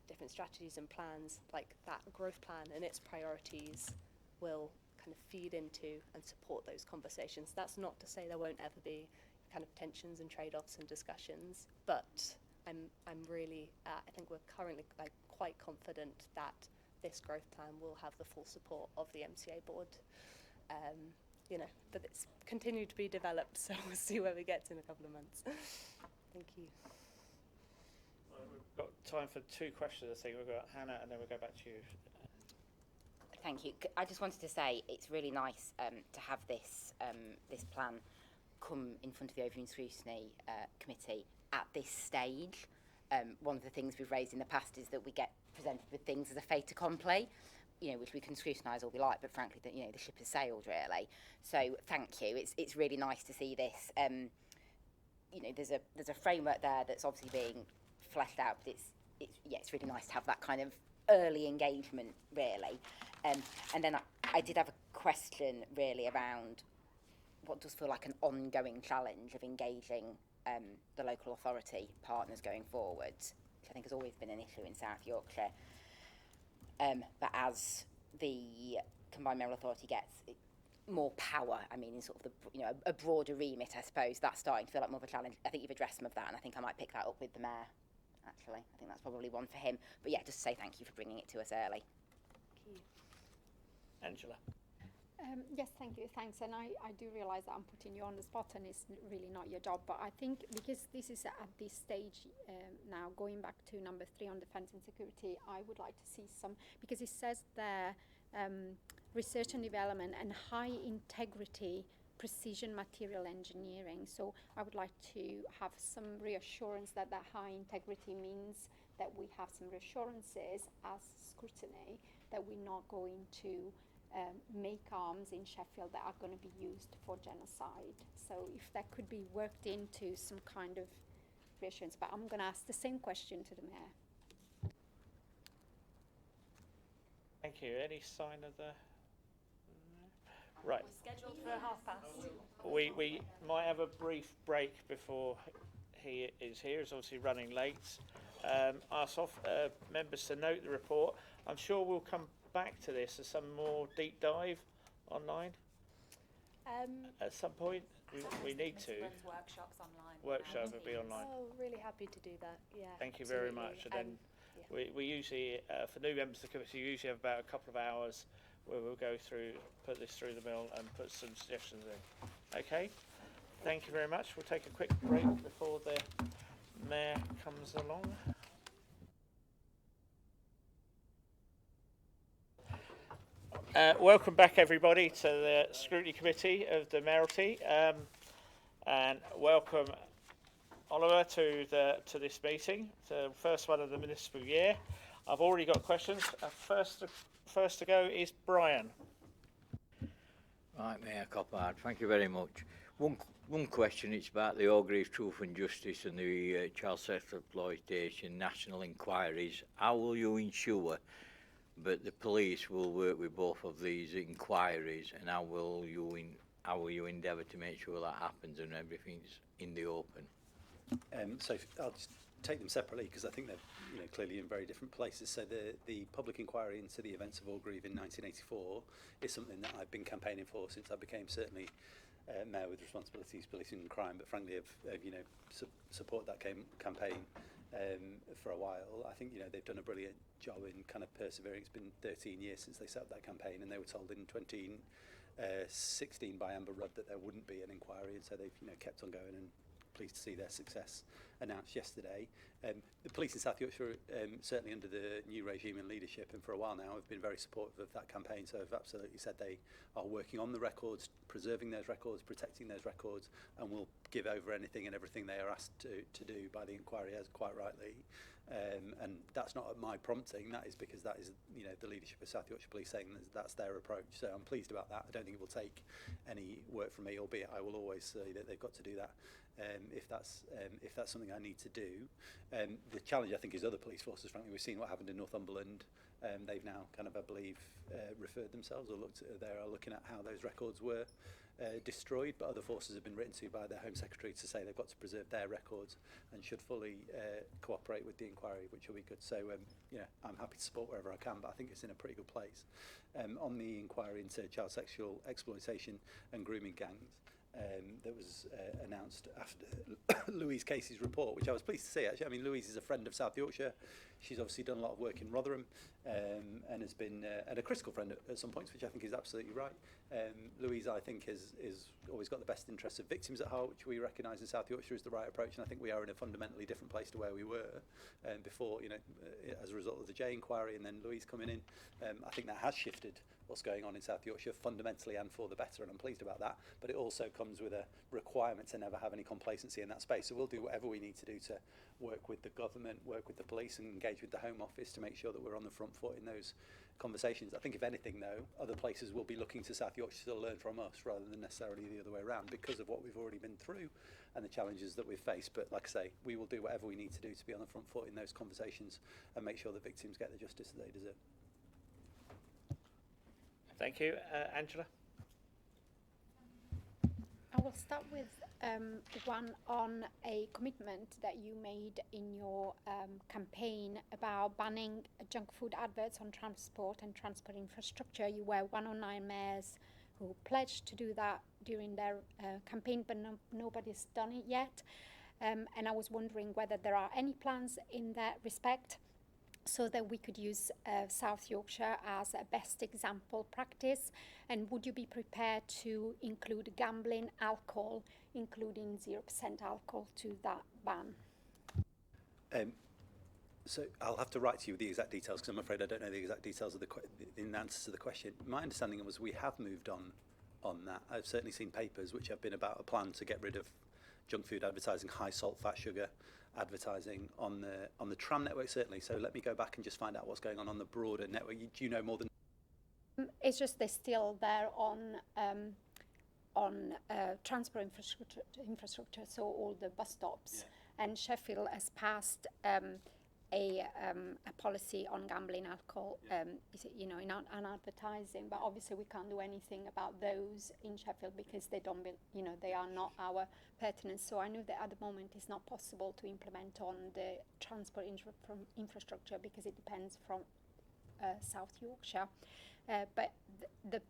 different strategies and plans. Like that growth plan and its priorities will kind of feed into and support those conversations. That's not to say there won't ever be kind of tensions and trade-offs and discussions, but I'm really I think we're currently like quite confident that this growth plan will have the full support of the MCA board. But it's continued to be developed, so we'll see where we get to in a couple of months. Thank you. Well, we've got time for 2 questions, I think. We've got Hannah and then we'll go back to you. Thank you. I just wanted to say it's really nice to have this this plan come in front of the Overview and Scrutiny Committee at this stage. One of the things we've raised in the past is that we get presented with things as a fait accompli, which we can scrutinise all we like, but frankly, the ship has sailed really. So thank you. It's really nice to see this. There's a framework there that's obviously being fleshed out, but it's really nice to have that kind of early engagement really. And then I did have a question really around what does feel like an ongoing challenge of engaging the local authority partners going forward, which I think has always been an issue in South Yorkshire. But as the Combined Mayoral Authority gets more power, in sort of a broader remit, I suppose, that's starting to feel like more of a challenge. I think you've addressed some of that, and I think I might pick that up with the Mayor, actually. I think that's probably one for him. But yeah, just to say thank you for bringing it to us early. Thank you. Angela. Yes, thank you, thanks. And I do realise that I'm putting you on the spot and it's really not your job, but I think because this is at this stage now, going back to number 3 on defence and security, I would like to see some, because it says there research and development and high integrity precision material engineering. So I would like to have some reassurance that that high integrity means that we have some reassurances as scrutiny that we're not going to make arms in Sheffield that are going to be used for genocide. So if that could be worked into some kind of reassurance, but I'm going to ask the same question to the Mayor. Thank you. Any sign of the... Right. We're scheduled for past. We might have a brief break before he is here. He's obviously running late. Ask members to note the report. I'm sure we'll come back to this as some more deep dive online at some point. We need to. Workshops online. Workshop will be online. Oh, really happy to do that. Yeah. Thank you very absolutely. much. And then we usually, for new members of the committee, we usually have about a couple of hours where we'll go through, put this through the mill and put some suggestions in. Okay. Thank you very much. We'll take a quick break before the Mayor comes along. Welcome back, everybody, to the Scrutiny Committee of the Mayoralty, and welcome Oliver to this meeting, the first one of the municipal year. I've already got questions. First to go is Brian. Right, Mayor Coppard, thank you very much. One question, it's about the Orgreaves Truth and Justice and the Child Sex Exploitation National Inquiries. How will you ensure that the police will work with both of these inquiries, and how will you endeavour to make sure that happens and everything's in the open? So I'll just take them separately because I think they're clearly in very different places. So the public inquiry into the events of Orgreave in 1984 is something that I've been campaigning for since I became certainly mayor with responsibilities policing crime, but frankly have support that campaign for a while. I think they've done a brilliant job in kind of persevering. It's been 13 years since they set up that campaign, and they were told in 2016 by Amber Rudd that there wouldn't be an inquiry, and so they've kept on going, and pleased to see their success announced yesterday. The police in South Yorkshire, certainly under the new regime and leadership, and for a while now, have been very supportive of that campaign. So have absolutely said they are working on the records, preserving those records, protecting those records, and will give over anything and everything they are asked to do by the inquiry, as quite rightly. And that's not at my prompting. That is because that is the leadership of South Yorkshire Police saying that's their approach. So I'm pleased about that. I don't think it will take any work from me, albeit I will always say that they've got to do that if that's something I need to do. The challenge, I think, is other police forces. Frankly, we've seen what happened in Northumberland. They've now kind of, I believe, referred themselves or they are looking at how those records were destroyed, but other forces have been written to by their Home Secretary to say they've got to preserve their records and should fully cooperate with the inquiry, which will be good. So, I'm happy to support wherever I can, but I think it's in a pretty good place. On the inquiry into child sexual exploitation and grooming gangs, that was announced after Louise Casey's report, which I was pleased to see, actually. I mean, Louise is a friend of South Yorkshire. She's obviously done a lot of work in Rotherham and has been and a critical friend at some points, which I think is absolutely right. Louise, I think, is always got the best interests of victims at heart, which we recognise in South Yorkshire is the right approach, and I think we are in a fundamentally different place to where we were before, as a result of the J inquiry and then Louise coming in. I think that has shifted what's going on in South Yorkshire fundamentally and for the better, and I'm pleased about that, but it also comes with a requirement to never have any complacency in that space. So we'll do whatever we need to do to work with the government, work with the police, and engage with the Home Office to make sure that we're on the front foot in those conversations. I think, if anything, though, other places will be looking to South Yorkshire to learn from us rather than necessarily the other way around, because of what we've already been through and the challenges that we've faced. But like I say, we will do whatever we need to do to be on the front foot in those conversations and make sure that victims get the justice that they deserve. Thank you. Angela? I will start with one on a commitment that you made in your campaign about banning junk food adverts on transport and transport infrastructure. You were one of 9 mayors who pledged to do that during their campaign, but nobody's done it yet. And I was wondering whether there are any plans in that respect, so that we could use South Yorkshire as a best example practice. And would you be prepared to include gambling, alcohol, including 0% alcohol to that ban? So I'll have to write to you with the exact details, because I'm afraid I don't know the exact details of in answer to the question. My understanding was we have moved on that. I've certainly seen papers which have been about a plan to get rid of junk food advertising, high salt, fat, sugar advertising on the tram network, certainly. So let me go back and just find out what's going on the broader network. Do you know more than? It's just they're still there on transport infrastructure, so all the bus stops. Yeah. And Sheffield has passed a policy on gambling, alcohol, in advertising. But obviously we can't do anything about those in Sheffield because they don't, they are not our pertinence. So I know that at the moment it's not possible to implement on the transport infrastructure because it depends from South Yorkshire. But the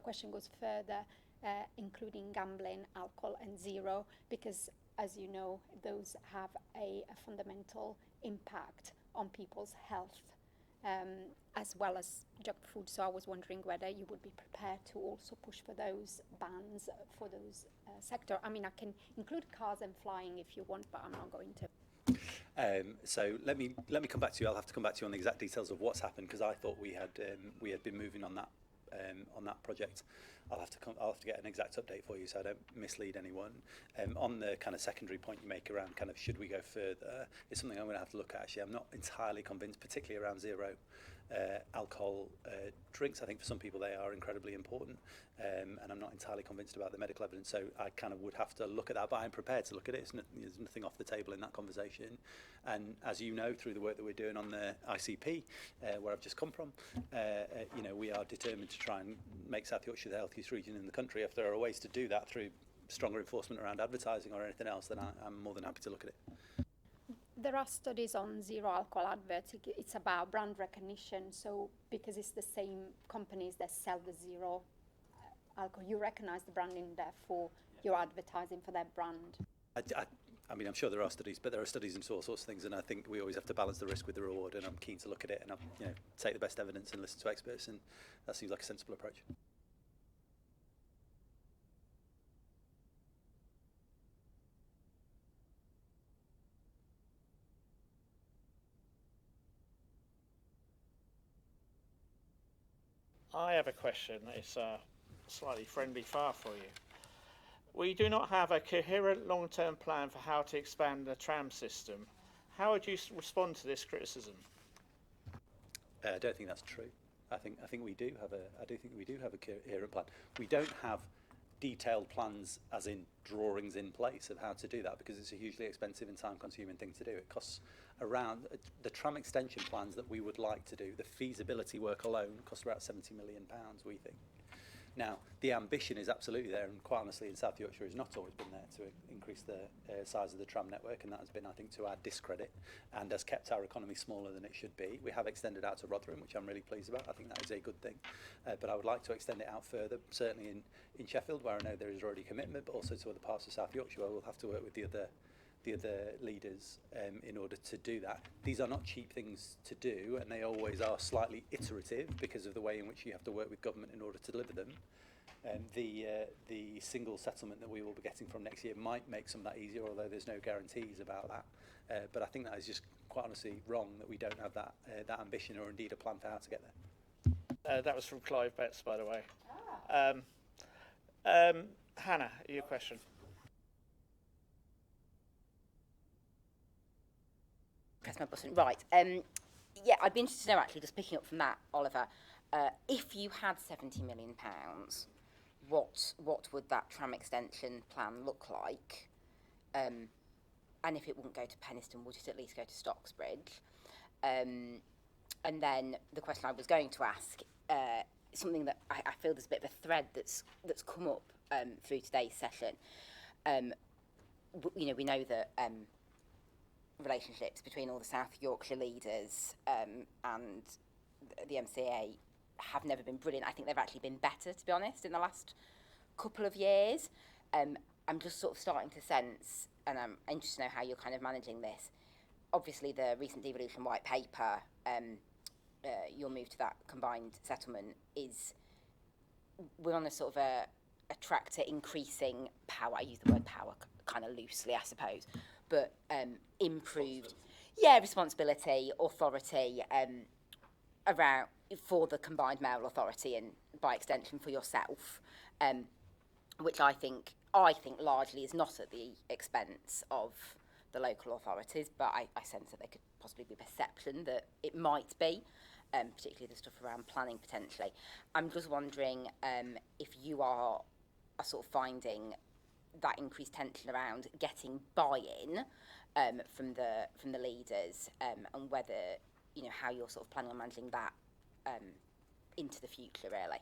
question goes further, including gambling, alcohol, and zero, because as you know, those have a fundamental impact on people's health, as well as junk food. So I was wondering whether you would be prepared to also push for those bans for those sector. I mean, I can include cars and flying if you want, but I'm not going to. So let me come back to you. I'll have to come back to you on the exact details of what's happened, because I thought we had been moving on that project. I'll have to get an exact update for you so I don't mislead anyone. On the kind of secondary point you make around kind of should we go further, it's something I'm going to have to look at. Actually, I'm not entirely convinced, particularly around zero alcohol drinks. I think for some people they are incredibly important, and I'm not entirely convinced about the medical evidence, so I kind of would have to look at that, but I'm prepared to look at it. There's nothing off the table in that conversation, and as you know, through the work that we're doing on the ICP, where I've just come from, we are determined to try and make South Yorkshire the healthiest region in the country. If there are ways to do that through stronger enforcement around advertising or anything else, then I'm more than happy to look at it. There are studies on zero alcohol adverts. It's about brand recognition. So because it's the same companies that sell the zero alcohol. You recognise the branding, therefore you're advertising for their brand. I mean, I'm sure there are studies, but there are studies into all sorts of things, and I think we always have to balance the risk with the reward, and I'm keen to look at it and take the best evidence and listen to experts, and that seems like a sensible approach. I have a question. It's slightly friendly fire for you. We do not have a coherent long-term plan for how to expand the tram system. How would you respond to this criticism? I don't think that's true. I think we do have a coherent plan. We don't have detailed plans, as in drawings in place of how to do that, because it's a hugely expensive and time-consuming thing to do. It costs around the tram extension plans that we would like to do. The feasibility work alone costs about £70 million, we think. Now, the ambition is absolutely there, and quite honestly, in South Yorkshire has not always been there to increase the size of the tram network, and that has been, I think, to our discredit, and has kept our economy smaller than it should be. We have extended out to Rotherham, which I'm really pleased about. I think that is a good thing, but I would like to extend it out further, certainly in Sheffield, where I know there is already commitment, but also to other parts of South Yorkshire, where we'll have to work with the other leaders in order to do that. These are not cheap things to do, and they always are slightly iterative because of the way in which you have to work with government in order to deliver them. The single settlement that we will be getting from next year might make some of that easier, although there's no guarantees about that. But I think that is just quite honestly wrong, that we don't have that ambition or indeed a plan for how to get there. That was from Clive Betts, by the way. Hannah, your question. Press my button. Right. Yeah, I'd be interested to know, actually, just picking up from that, Oliver, if you had £70 million, what would that tram extension plan look like? And if it wouldn't go to Penistone, would it at least go to Stocksbridge? And then the question I was going to ask, something that I feel there's a bit of a thread that's come up through today's session. We know that relationships between all the South Yorkshire leaders and the MCA have never been brilliant. I think they've actually been better, to be honest, in the last couple of years. I'm just sort of starting to sense, and I'm interested to know how you're kind of managing this. Obviously, the recent devolution white paper, your move to that combined settlement we're on a sort of a track to increasing power. I use the word power kind of loosely, I suppose, but improved, responsibility, authority around for the combined mayoral authority, and by extension for yourself, which I think largely is not at the expense of the local authorities, but I sense that there could possibly be a perception that it might be, particularly the stuff around planning potentially. I'm just wondering if you are sort of finding that increased tension around getting buy-in from the leaders, and whether how you're sort of planning on managing that into the future, really.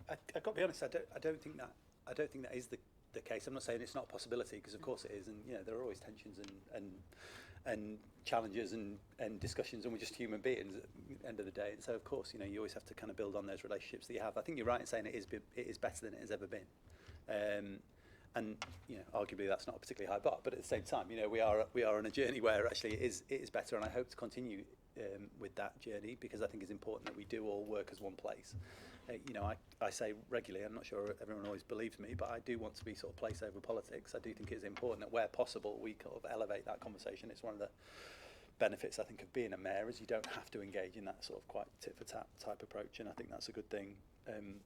I've got to be honest. I don't think that is the case. I'm not saying it's not a possibility, because of course it is, and there are always tensions and challenges and discussions, and we're just human beings at the end of the day. And so of course you always have to kind of build on those relationships that you have. I think you're right in saying it is better than it has ever been. And arguably that's not a particularly high bar, but at the same time, we are on a journey where actually it is better, and I hope to continue with that journey, because I think it's important that we do all work as one place. I say regularly, I'm not sure everyone always believes me, but I do want to be sort of place over politics. I do think it's important that where possible we kind of elevate that conversation. It's one of the benefits, I think, of being a mayor, is you don't have to engage in that sort of quite tit-for-tat type approach, and I think that's a good thing.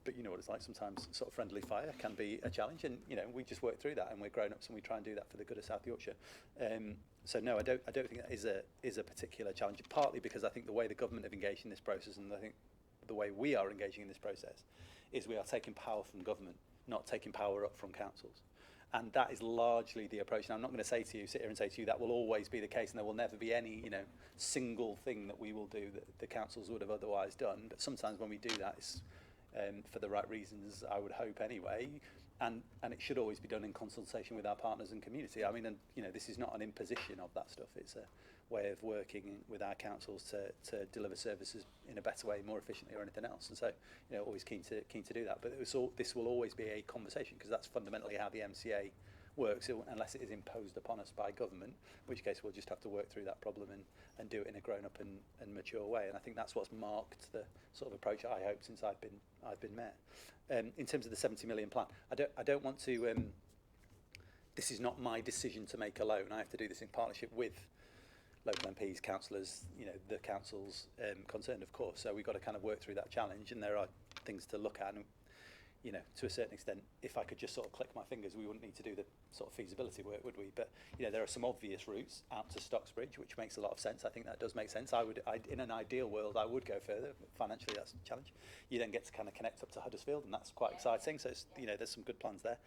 But you know what it's like, sometimes sort of friendly fire can be a challenge, and we just work through that, and we're grown-ups and we try and do that for the good of South Yorkshire. So no, I don't think that is a particular challenge, partly because I think the way the government have engaged in this process, and I think the way we are engaging in this process, is we are taking power from government, not taking power up from councils. And that is largely the approach. And I'm not going to sit here and say to you that will always be the case, and there will never be any single thing that we will do that the councils would have otherwise done. But sometimes when we do that, it's for the right reasons, I would hope anyway, and it should always be done in consultation with our partners and community. I mean, and this is not an imposition of that stuff. way of working with our councils to deliver services in a better way, more efficiently, or anything else. And so, you know, always keen to do that. But this will always be a conversation, because that's fundamentally how the MCA works, unless it is imposed upon us by government, in which case we'll just have to work through that problem and do it in a grown-up and mature way. And I think that's what's marked the sort of approach I hope since I've been mayor. In terms of the 70 million plan, I don't want to. This is not my decision to make alone. I have to do this in partnership with local MPs, councillors, you know, the councils concerned, of course. So we've got to kind of work through that challenge, and there are things to look at. And, you know, to a certain extent, if I could just sort of click my fingers, we wouldn't need to do the sort of feasibility work, would we? But, you know, there are some obvious routes out to Stocksbridge, which makes a lot of sense. I think that does make sense. In an ideal world, I would go further. Financially, that's a challenge. You then get to kind of connect up to Huddersfield, and that's quite exciting. So, you know, there's some good plans there.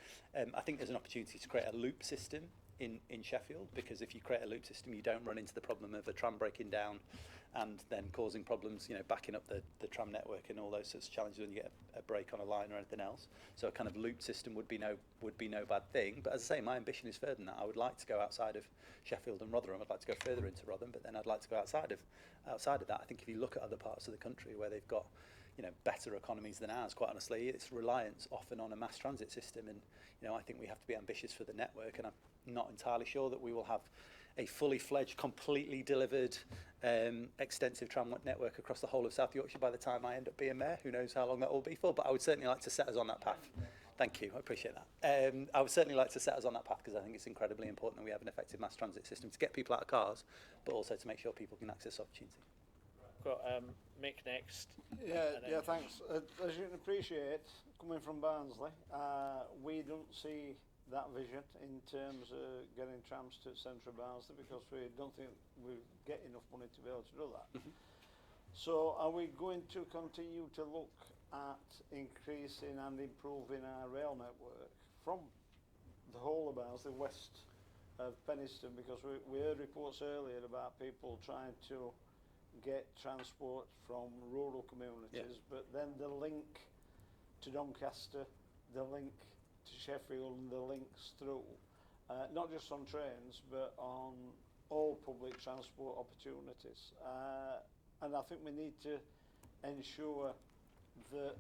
I think there's an opportunity to create a loop system in Sheffield, because if you create a loop system, you don't run into the problem of a tram breaking down and then causing problems, you know, backing up the tram network and all those sorts of challenges when you get a break on a line or anything else. So a kind of loop system would be no bad thing. But as I say, my ambition is further than that. I would like to go outside of Sheffield and Rotherham. I'd like to go further into Rotherham, but then I'd like to go outside of that. I think if you look at other parts of the country where they've got, you know, better economies than ours, quite honestly, it's reliance often on a mass transit system. And, you know, I think we have to be ambitious for the network, and I'm not entirely sure that we will have a fully fledged, completely delivered, extensive tram network across the whole of South Yorkshire by the time I end up being mayor. Who knows how long that will be for, but I would certainly like to set us on that path. Thank you, I appreciate that. I would certainly like to set us on that path, because I think it's incredibly important that we have an effective mass transit system to get people out of cars, but also to make sure people can access opportunity. Got Mick next. Yeah, thanks. As you can appreciate, coming from Barnsley, we don't see that vision in terms of getting trams to central Barnsley, because we don't think we get enough money to be able to do that. So are we going to continue to look at increasing and improving our rail network from the whole of Barnsley, west of Penistone? Because we heard reports earlier about people trying to get transport from rural communities, but then the link to Doncaster, the link to Sheffield, and the links through, not just on trains, but on all public transport opportunities. And I think we need to ensure that,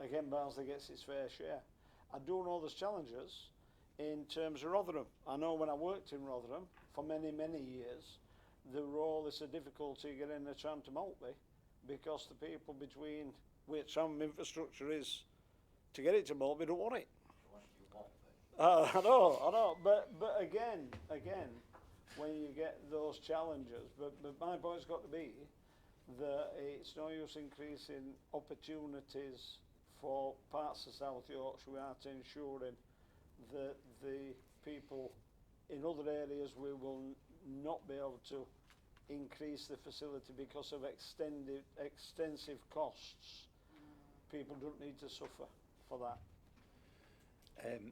again, Barnsley gets its fair share. I do know there's challenges in terms of Rotherham. I know when I worked in Rotherham for many, many years, there were all this difficulty getting a tram to Maltby, because the people between where tram infrastructure is to get it to Maltby don't want it. I know, but again, when you get those challenges, but my point's got to be that it's no use increasing opportunities for parts of South Yorkshire without ensuring that the people in other areas we will not be able to increase the facility because of extensive costs. People don't need to suffer for that.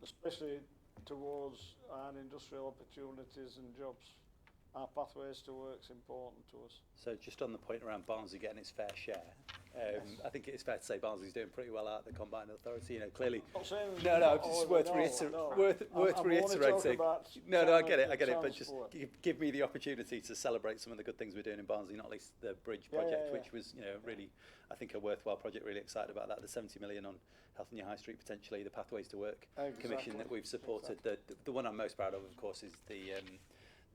Especially towards our industrial opportunities and jobs. Our pathways to work's important to us. So just on the point around Barnsley getting its fair share, I think it is fair to say Barnsley's doing pretty well out of the combined authority. You know, clearly. No, just worth reiterating. No, I get it. But just give me the opportunity to celebrate some of the good things we're doing in Barnsley, not least the bridge project, which was, you know, really, I think, a worthwhile project. Really excited about that. The 70 million on Health on Your High Street, potentially the Pathways to Work commission that we've supported. The one I'm most proud of course, is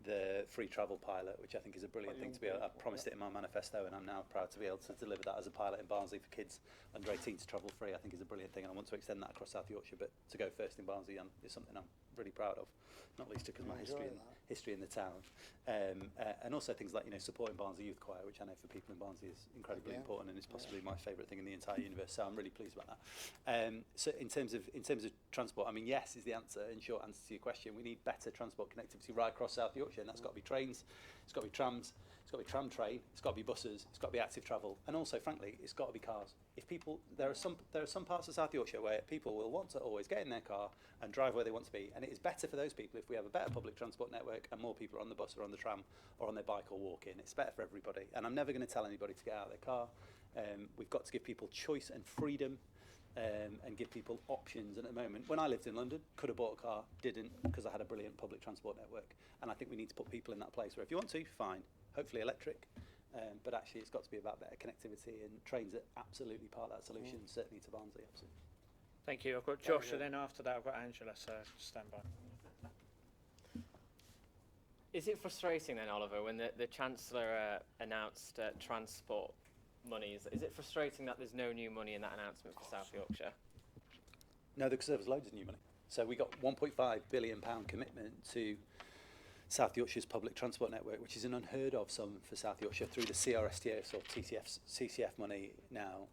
the free travel pilot, which I think is a brilliant thing to be able. I promised it in my manifesto, and I'm now proud to be able to deliver that as a pilot in Barnsley for kids under 18 to travel free. I think is a brilliant thing, and I want to extend that across South Yorkshire. But to go first in Barnsley is something I'm really proud of, not least because of my history in the town, and also things like, you know, supporting Barnsley Youth Choir, which I know for people in Barnsley is incredibly important, and is possibly my favourite thing in the entire universe. So I'm really pleased about that. So in terms of transport, I mean, yes is the answer. In short answer to your question, we need better transport connectivity right across South Yorkshire, and that's got to be trains, it's got to be trams, it's got to be tram train, it's got to be buses, it's got to be active travel, and also, frankly, it's got to be cars. If people, there are some parts of South Yorkshire where people will want to always get in their car and drive where they want to be, and it is better for those people if we have a better public transport network and more people are on the bus or on the tram or on their bike or walking. It's better for everybody, and I'm never going to tell anybody to get out of their car. We've got to give people choice and freedom, and give people options. And at the moment, when I lived in London, could have bought a car, didn't, because I had a brilliant public transport network. And I think we need to put people in that place where if you want to, fine, hopefully electric. But actually, it's got to be about better connectivity, and trains are absolutely part of that solution, certainly to Barnsley, absolutely. Thank you. I've got Josh, and then after that I've got Angela, so stand by. Is it frustrating then, Oliver, when the Chancellor announced transport monies? Is it frustrating that there's no new money in that announcement for South Yorkshire? No, because there was loads of new money. So we got £1.5 billion commitment to South Yorkshire's public transport network, which is an unheard of sum for South Yorkshire through the CRSTS or CCF money now.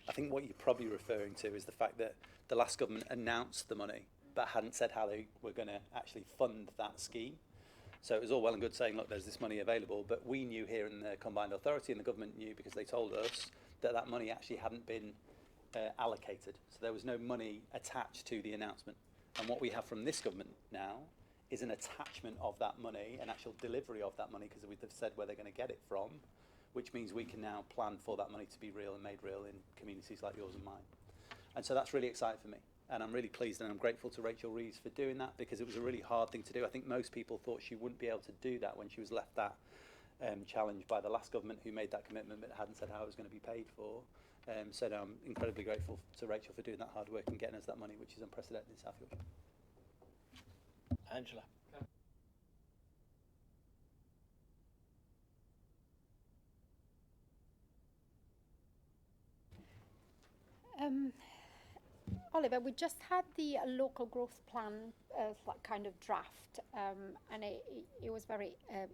I think what you're probably referring to is the fact that the last government announced the money but hadn't said how they were going to actually fund that scheme. So it was all well and good saying, look, there's this money available, but we knew here in the Combined Authority, and the government knew because they told us that that money actually hadn't been allocated. So there was no money attached to the announcement. And what we have from this government now is an attachment of that money, an actual delivery of that money, because we've said where they're going to get it from, which means we can now plan for that money to be real and made real in communities like yours and mine. And so that's really exciting for me. And I'm really pleased, and I'm grateful to Rachel Reeves for doing that, because it was a really hard thing to do. I think most people thought she wouldn't be able to do that when she was left that challenge by the last government who made that commitment but hadn't said how it was going to be paid for. So no, I'm incredibly grateful to Rachel for doing that hard work and getting us that money, which is unprecedented in South Yorkshire. Angela. Oliver, we just had the local growth plan kind of draft, and it was very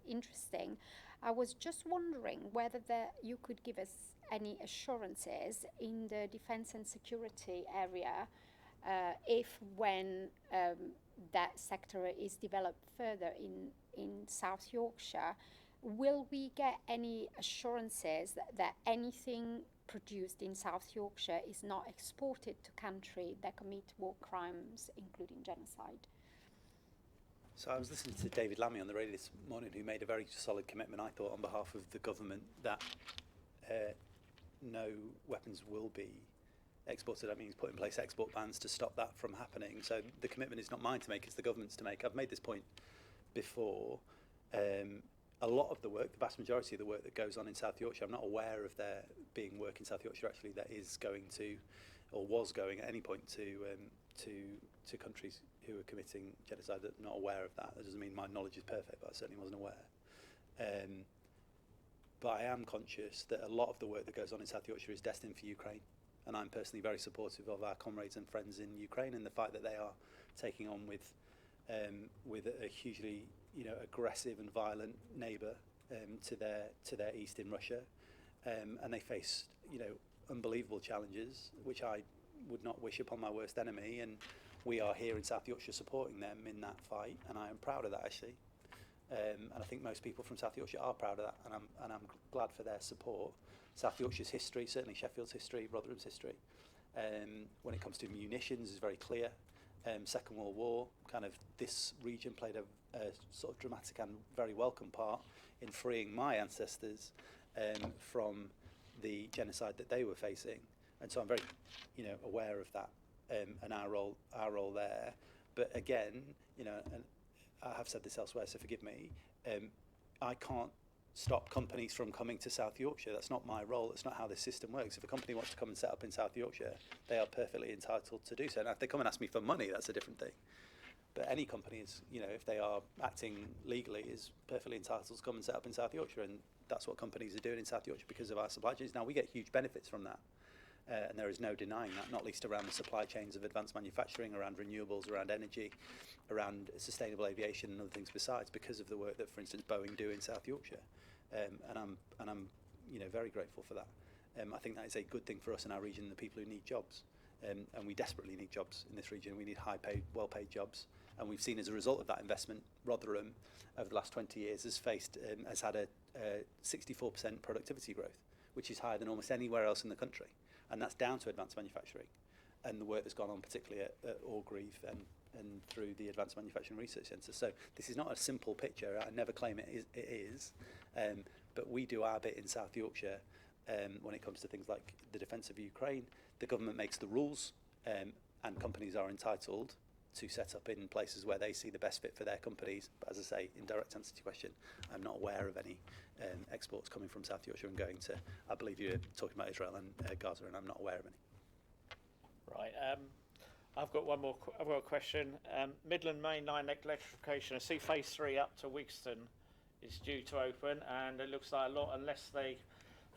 interesting. I was just wondering whether you could give us any assurances in the defence and security area, if when that sector is developed further in South Yorkshire, will we get any assurances that anything produced in South Yorkshire is not exported to country that commit war crimes, including genocide? So I was listening to David Lammy on the radio this morning, who made a very solid commitment, I thought, on behalf of the government that no weapons will be exported. I mean, he's put in place export bans to stop that from happening. So the commitment is not mine to make, it's the government's to make. I've made this point before. A lot of the work, the vast majority of the work that goes on in South Yorkshire, I'm not aware of there being work in South Yorkshire actually that is going to, or was going at any point to countries who are committing genocide. I'm not aware of that. That doesn't mean my knowledge is perfect, but I certainly wasn't aware. But I am conscious that a lot of the work that goes on in South Yorkshire is destined for Ukraine, and I'm personally very supportive of our comrades and friends in Ukraine and the fight that they are taking on with a hugely aggressive and violent neighbour to their east in Russia, and they face unbelievable challenges which I would not wish upon my worst enemy, and we are here in South Yorkshire supporting them in that fight, and I am proud of that actually, and I think most people from South Yorkshire are proud of that, and I'm glad for their support. South Yorkshire's history, certainly Sheffield's history, Rotherham's history, when it comes to munitions is very clear. Second World War, kind of this region played a sort of dramatic and very welcome part in freeing my ancestors from the genocide that they were facing, and so I'm very aware of that and our role there. But again, and I have said this elsewhere, so forgive me, I can't stop companies from coming to South Yorkshire. That's not my role. That's not how this system works. If a company wants to come and set up in South Yorkshire, they are perfectly entitled to do so. Now, if they come and ask me for money, that's a different thing. But any company is, if they are acting legally, is perfectly entitled to come and set up in South Yorkshire, and that's what companies are doing in South Yorkshire because of our supply chains. Now, we get huge benefits from that, and there is no denying that, not least around the supply chains of advanced manufacturing, around renewables, around energy, around sustainable aviation and other things besides, because of the work that, for instance, Boeing do in South Yorkshire. And I'm very grateful for that. I think that is a good thing for us in our region, the people who need jobs, and we desperately need jobs in this region. We need high-paid, well-paid jobs, and we've seen as a result of that investment, Rotherham over the last 20 years has had a 64% productivity growth, which is higher than almost anywhere else in the country, and that's down to advanced manufacturing and the work that's gone on, particularly at Orgreave and through the Advanced Manufacturing Research Centre. So this is not a simple picture. I never claim it is, but we do our bit in South Yorkshire when it comes to things like the defence of Ukraine. The government makes the rules, and companies are entitled to set up in places where they see the best fit for their companies. But as I say, in direct answer to your question, I'm not aware of any exports coming from South Yorkshire and going to, I believe you're talking about Israel and Gaza, and I'm not aware of any. Right. I've got one more. I've got a question. Midland Main Line electrification. I see phase 3 up to Wigston is due to open, and it looks like a lot, unless they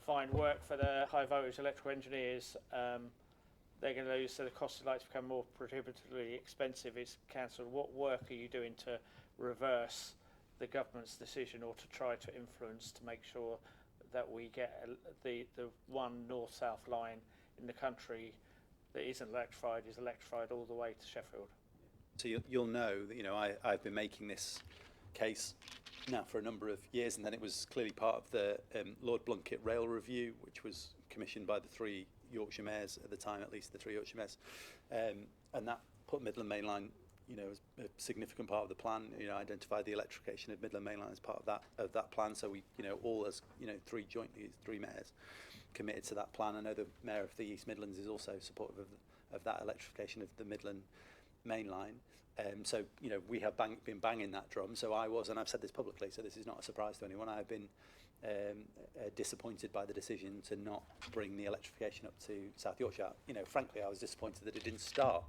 find work for the high voltage electrical engineers, they're going to lose. So the cost of lights become more prohibitively expensive. Is cancelled. What work are you doing to reverse the government's decision, or to try to influence to make sure that we get the one north-south line in the country that isn't electrified is electrified all the way to Sheffield? So you'll know that I've been making this case now for a number of years, and then it was clearly part of the Lord Blunkett Rail Review, which was commissioned by the 3 Yorkshire mayors at the time, at least the 3 Yorkshire mayors, and that put Midland Main Line, as a significant part of the plan. Identified the electrification of Midland Main Line as part of that plan. So we, all as 3 mayors, committed to that plan. I know the Mayor of the East Midlands is also supportive of that electrification of the Midland Main Line. So we have been banging that drum. So I was, and I've said this publicly, so this is not a surprise to anyone, I've been disappointed by the decision to not bring the electrification up to South Yorkshire. Frankly, I was disappointed that it didn't start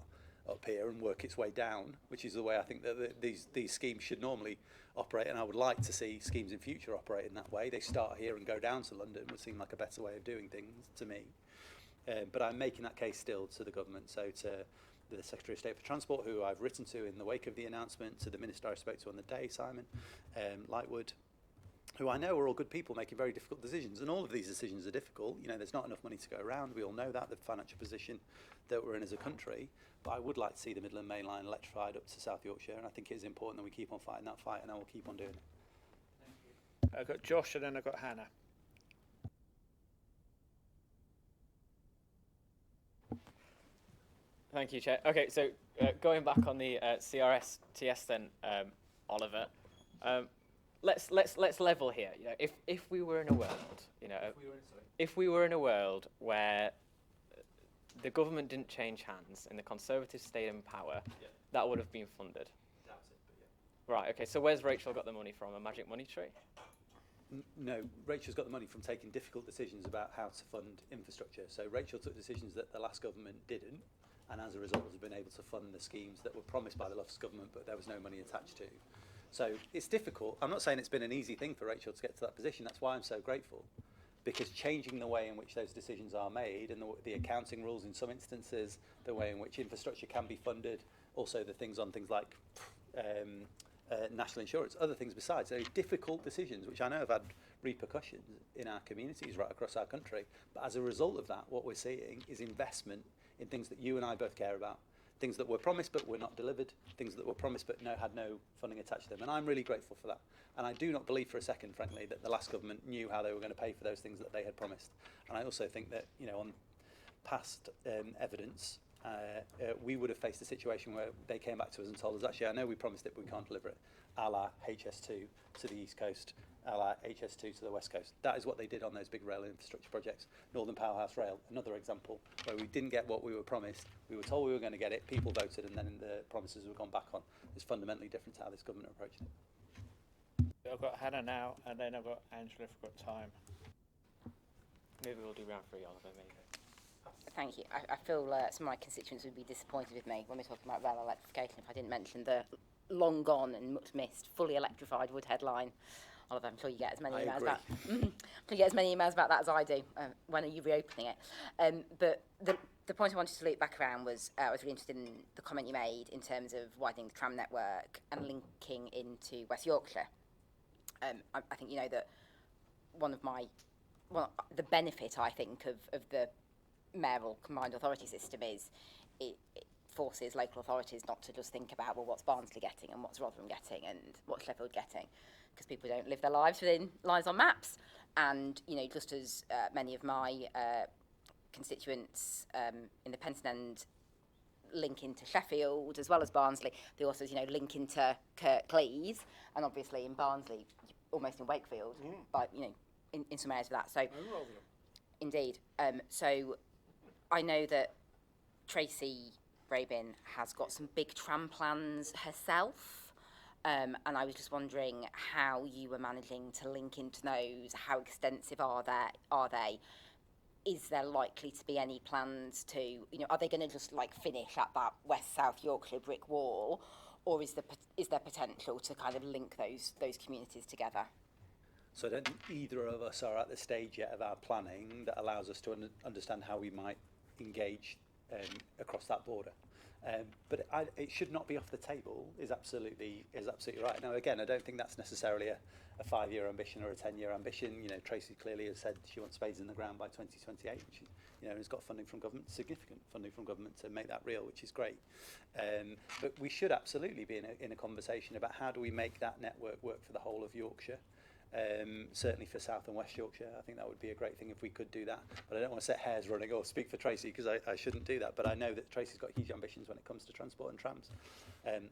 up here and work its way down, which is the way I think that these schemes should normally operate, and I would like to see schemes in future operate in that way. They start here and go down to London would seem like a better way of doing things to me. But I'm making that case still to the government, so to the Secretary of State for Transport, who I've written to in the wake of the announcement, to the Minister I spoke to on the day, Simon Lightwood, who I know are all good people making very difficult decisions, and all of these decisions are difficult. There's not enough money to go around. We all know that, the financial position that we're in as a country. But I would like to see the Midland Main Line electrified up to South Yorkshire, and I think it is important that we keep on fighting that fight, and I will keep on doing it. I've got Josh, and then I've got Hannah. Thank you, Chair. Okay, so going back on the CRS-TS then, Oliver, let's level here. If we were in a world, if we were in a world where the government didn't change hands and the Conservatives stayed in power, that would have been funded. Doubt it, but yeah. Right. Okay. So where's Rachel got the money from? A magic money tree? No, Rachel's got the money from taking difficult decisions about how to fund infrastructure. So Rachel took decisions that the last government didn't, and as a result has been able to fund the schemes that were promised by the last government, but there was no money attached to. So it's difficult. I'm not saying it's been an easy thing for Rachel to get to that position. That's why I'm so grateful. Because changing the way in which those decisions are made, and the accounting rules in some instances, the way in which infrastructure can be funded, also the things on things like national insurance, other things besides. They're difficult decisions, which I know have had repercussions in our communities right across our country. But as a result of that, what we're seeing is investment in things that you and I both care about. Things that were promised but were not delivered, things that were promised but had no funding attached to them. And I'm really grateful for that. And I do not believe for a second, frankly, that the last government knew how they were going to pay for those things that they had promised. And I also think that, on past evidence, we would have faced a situation where they came back to us and told us, actually, I know we promised it, but we can't deliver it, a la HS2 to the East Coast, a la HS2 to the West Coast. That is what they did on those big rail infrastructure projects. Northern Powerhouse Rail, another example, where we didn't get what we were promised. We were told we were going to get it, people voted, and then the promises were gone back on. It's fundamentally different to how this government approached it. I've got Hannah now, and then I've got Angela if we've got time. Maybe we'll do round 3, Oliver, maybe. Thank you. I feel some of my constituents would be disappointed with me when we're talking about rail electrification if I didn't mention the long gone and much missed, fully electrified Woodhead line. Oliver, I'm sure you get as many emails about. I'm sure you get as many emails about that as I do. When are you reopening it? But the point I wanted to loop back around was I was really interested in the comment you made in terms of widening the tram network and linking into West Yorkshire. I think that the benefit I think of the mayoral combined authority system is it forces local authorities not to just think about what's Barnsley getting and what's Rotherham getting and what's Sheffield getting, because people don't live their lives within lines on maps. And just as many of my constituents in the Penton End link into Sheffield as well as Barnsley, they also link into Cllr, and obviously in Barnsley almost in Wakefield, but in some areas of that. So indeed. So I know that Tracy Rabin has got some big tram plans herself. And I was just wondering how you were managing to link into those. How extensive are they? Is there likely to be any plans to, are they going to just like finish at that West-South Yorkshire brick wall, or is there potential to kind of link those communities together? So I don't think either of us are at the stage yet of our planning that allows us to understand how we might engage across that border. But it should not be off the table. Is absolutely right. Now again, I don't think that's necessarily a 5-year ambition or a 10-year ambition. Tracy clearly has said she wants spades in the ground by 2028. Which has got funding from government, significant funding from government to make that real, which is great. But we should absolutely be in a conversation about how do we make that network work for the whole of Yorkshire. Certainly for South and West Yorkshire, I think that would be a great thing if we could do that. But I don't want to set hairs running or speak for Tracy, because I shouldn't do that. But I know that Tracy's got huge ambitions when it comes to transport and trams.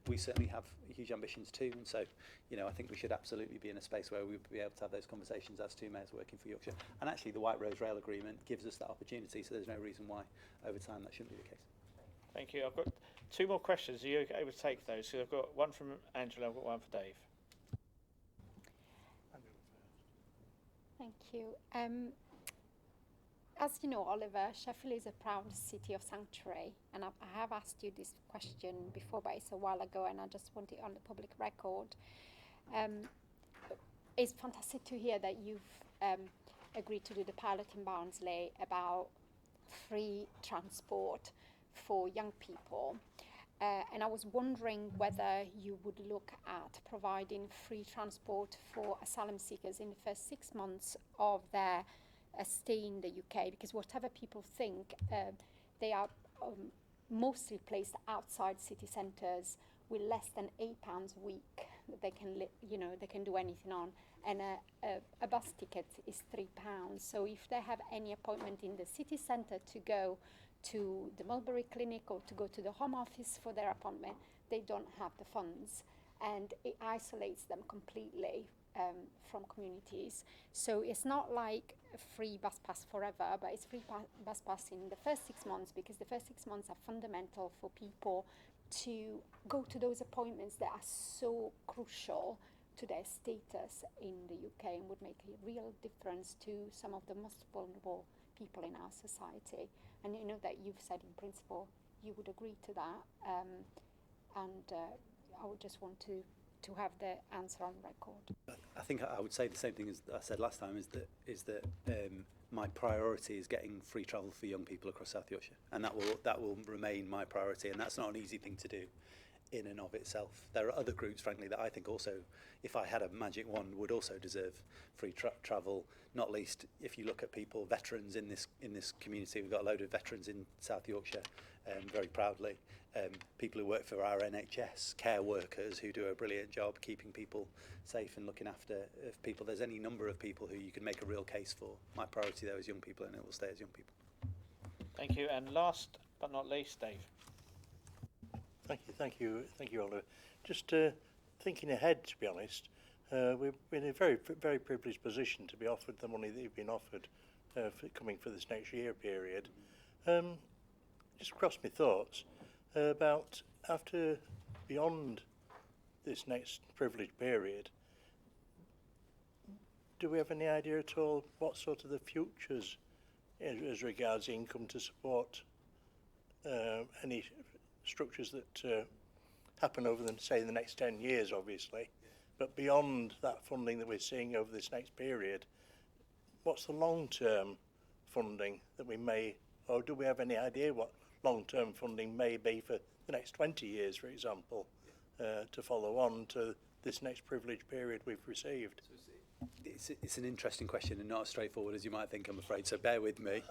We certainly have huge ambitions too. And so, I think we should absolutely be in a space where we would be able to have those conversations as two mayors working for Yorkshire. And actually, the White Rose Rail Agreement gives us that opportunity. So there's no reason why over time that shouldn't be the case. Thank you. I've got 2 more questions. Are you able to take those? So I've got one from Angela, I've got one for Dave. Thank you. As you know, Oliver, Sheffield is a proud city of sanctuary, and I have asked you this question before, but it's a while ago, and I just want it on the public record. It's fantastic to hear that you've agreed to do the pilot in Barnsley about free transport for young people. And I was wondering whether you would look at providing free transport for asylum seekers in the first 6 months of their stay in the UK, because whatever people think, they are mostly placed outside city centres with less than £8 a week that they can, they can do anything on, and a bus ticket is £3. So if they have any appointment in the city centre to go to the Mulberry Clinic or to go to the Home Office for their appointment, they don't have the funds, and it isolates them completely from communities. So it's not like a free bus pass forever, but it's free bus pass in the first 6 months, because the first 6 months are fundamental for people to go to those appointments that are so crucial to their status in the UK and would make a real difference to some of the most vulnerable people in our society. And you know that you've said in principle you would agree to that, and I would just want to have the answer on record. I think I would say the same thing as I said last time, is that my priority is getting free travel for young people across South Yorkshire, and that will remain my priority, and that's not an easy thing to do in and of itself. There are other groups, frankly, that I think also, if I had a magic wand, would also deserve free travel, not least if you look at people, veterans in this community. We've got a load of veterans in South Yorkshire, very proudly. People who work for our NHS, care workers who do a brilliant job keeping people safe and looking after people. There's any number of people who you can make a real case for. My priority, though, is young people, and it will stay as young people. Thank you. And last but not least, Dave. Thank you, Oliver. Just thinking ahead, to be honest, we're in a very, very privileged position to be offered the money that you've been offered coming for this next year period. Just crossed my thoughts about after, beyond this next privileged period, do we have any idea at all what sort of the futures as regards income to support any structures that happen over the next 10 years, obviously, but beyond that funding that we're seeing over this next period, what's the long-term funding that we may, or do we have any idea what long-term funding may be for the next 20 years, for example, to follow on to this next privileged period we've received? It's an interesting question and not as straightforward as you might think, I'm afraid. So bear with me.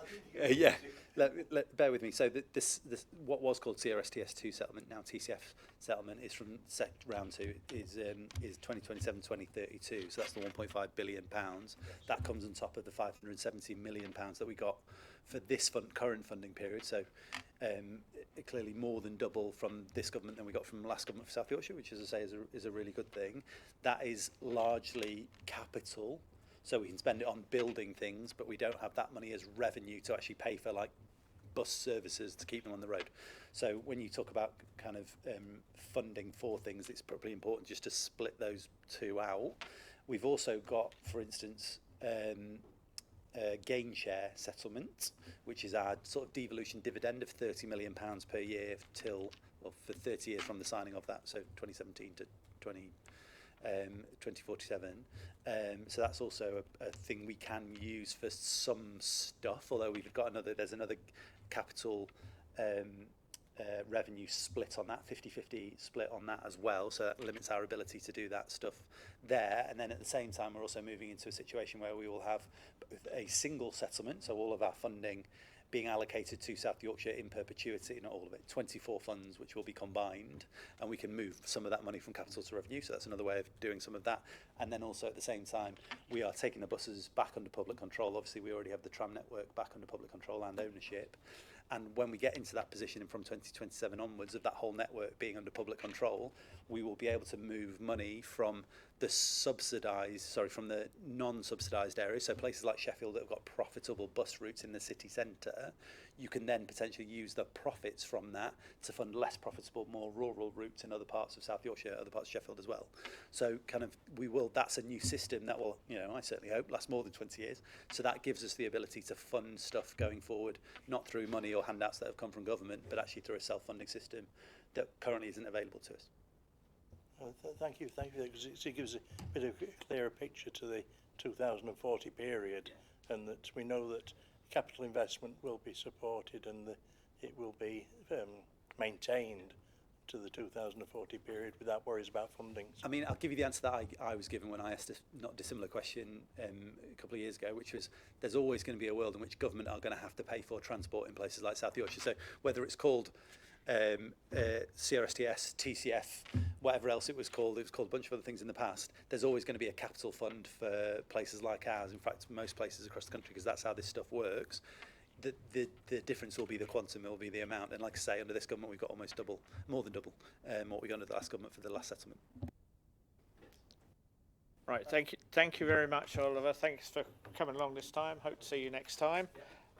Bear with me. So this what was called CRSTS2 settlement, now TCF settlement, is from round 2 is 2027-2032. So that's the 1.5 billion pounds. That comes on top of the 570 million pounds that we got for this current funding period. So clearly more than double from this government than we got from the last government for South Yorkshire, which, as I say, is a really good thing. That is largely capital, so we can spend it on building things, but we don't have that money as revenue to actually pay for like bus services to keep them on the road. So when you talk about kind of funding for things, it's probably important just to split those two out. We've also got, for instance, gain share settlement, which is our sort of devolution dividend of £30 million per year till, well, for 30 years from the signing of that, so 2017 to 2047. So that's also a thing we can use for some stuff, although there's another capital revenue split on that, 50-50 split on that as well, so that limits our ability to do that stuff there. And then at the same time, we're also moving into a situation where we will have a single settlement, so all of our funding being allocated to South Yorkshire in perpetuity, not all of it, 24 funds which will be combined, and we can move some of that money from capital to revenue, so that's another way of doing some of that. And then also at the same time, we are taking the buses back under public control. Obviously, we already have the tram network back under public control and ownership. And when we get into that position from 2027 onwards of that whole network being under public control, we will be able to move money from the from the non-subsidised areas, so places like Sheffield that have got profitable bus routes in the city centre. You can then potentially use the profits from that to fund less profitable, more rural routes in other parts of South Yorkshire, other parts of Sheffield as well. So that's a new system that will, I certainly hope, last more than 20 years. So that gives us the ability to fund stuff going forward, not through money or handouts that have come from government, but actually through a self-funding system that currently isn't available to us. Thank you, because it gives a bit of a clearer picture to the 2040 period, and that we know that capital investment will be supported and that it will be maintained to the 2040 period without worries about funding. I mean, I'll give you the answer that I was given when I asked a not dissimilar question a couple of years ago, which was there's always going to be a world in which government are going to have to pay for transport in places like South Yorkshire. So whether it's called CRSTS, TCF, whatever else it was called a bunch of other things in the past, there's always going to be a capital fund for places like ours, in fact most places across the country, because that's how this stuff works. The difference will be the quantum, will be the amount, and like I say, under this government we've got almost more than double what we got under the last government for the last settlement. Right, thank you very much, Oliver. Thanks for coming along this time. Hope to see you next time.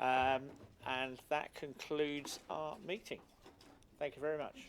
And that concludes our meeting. Thank you very much.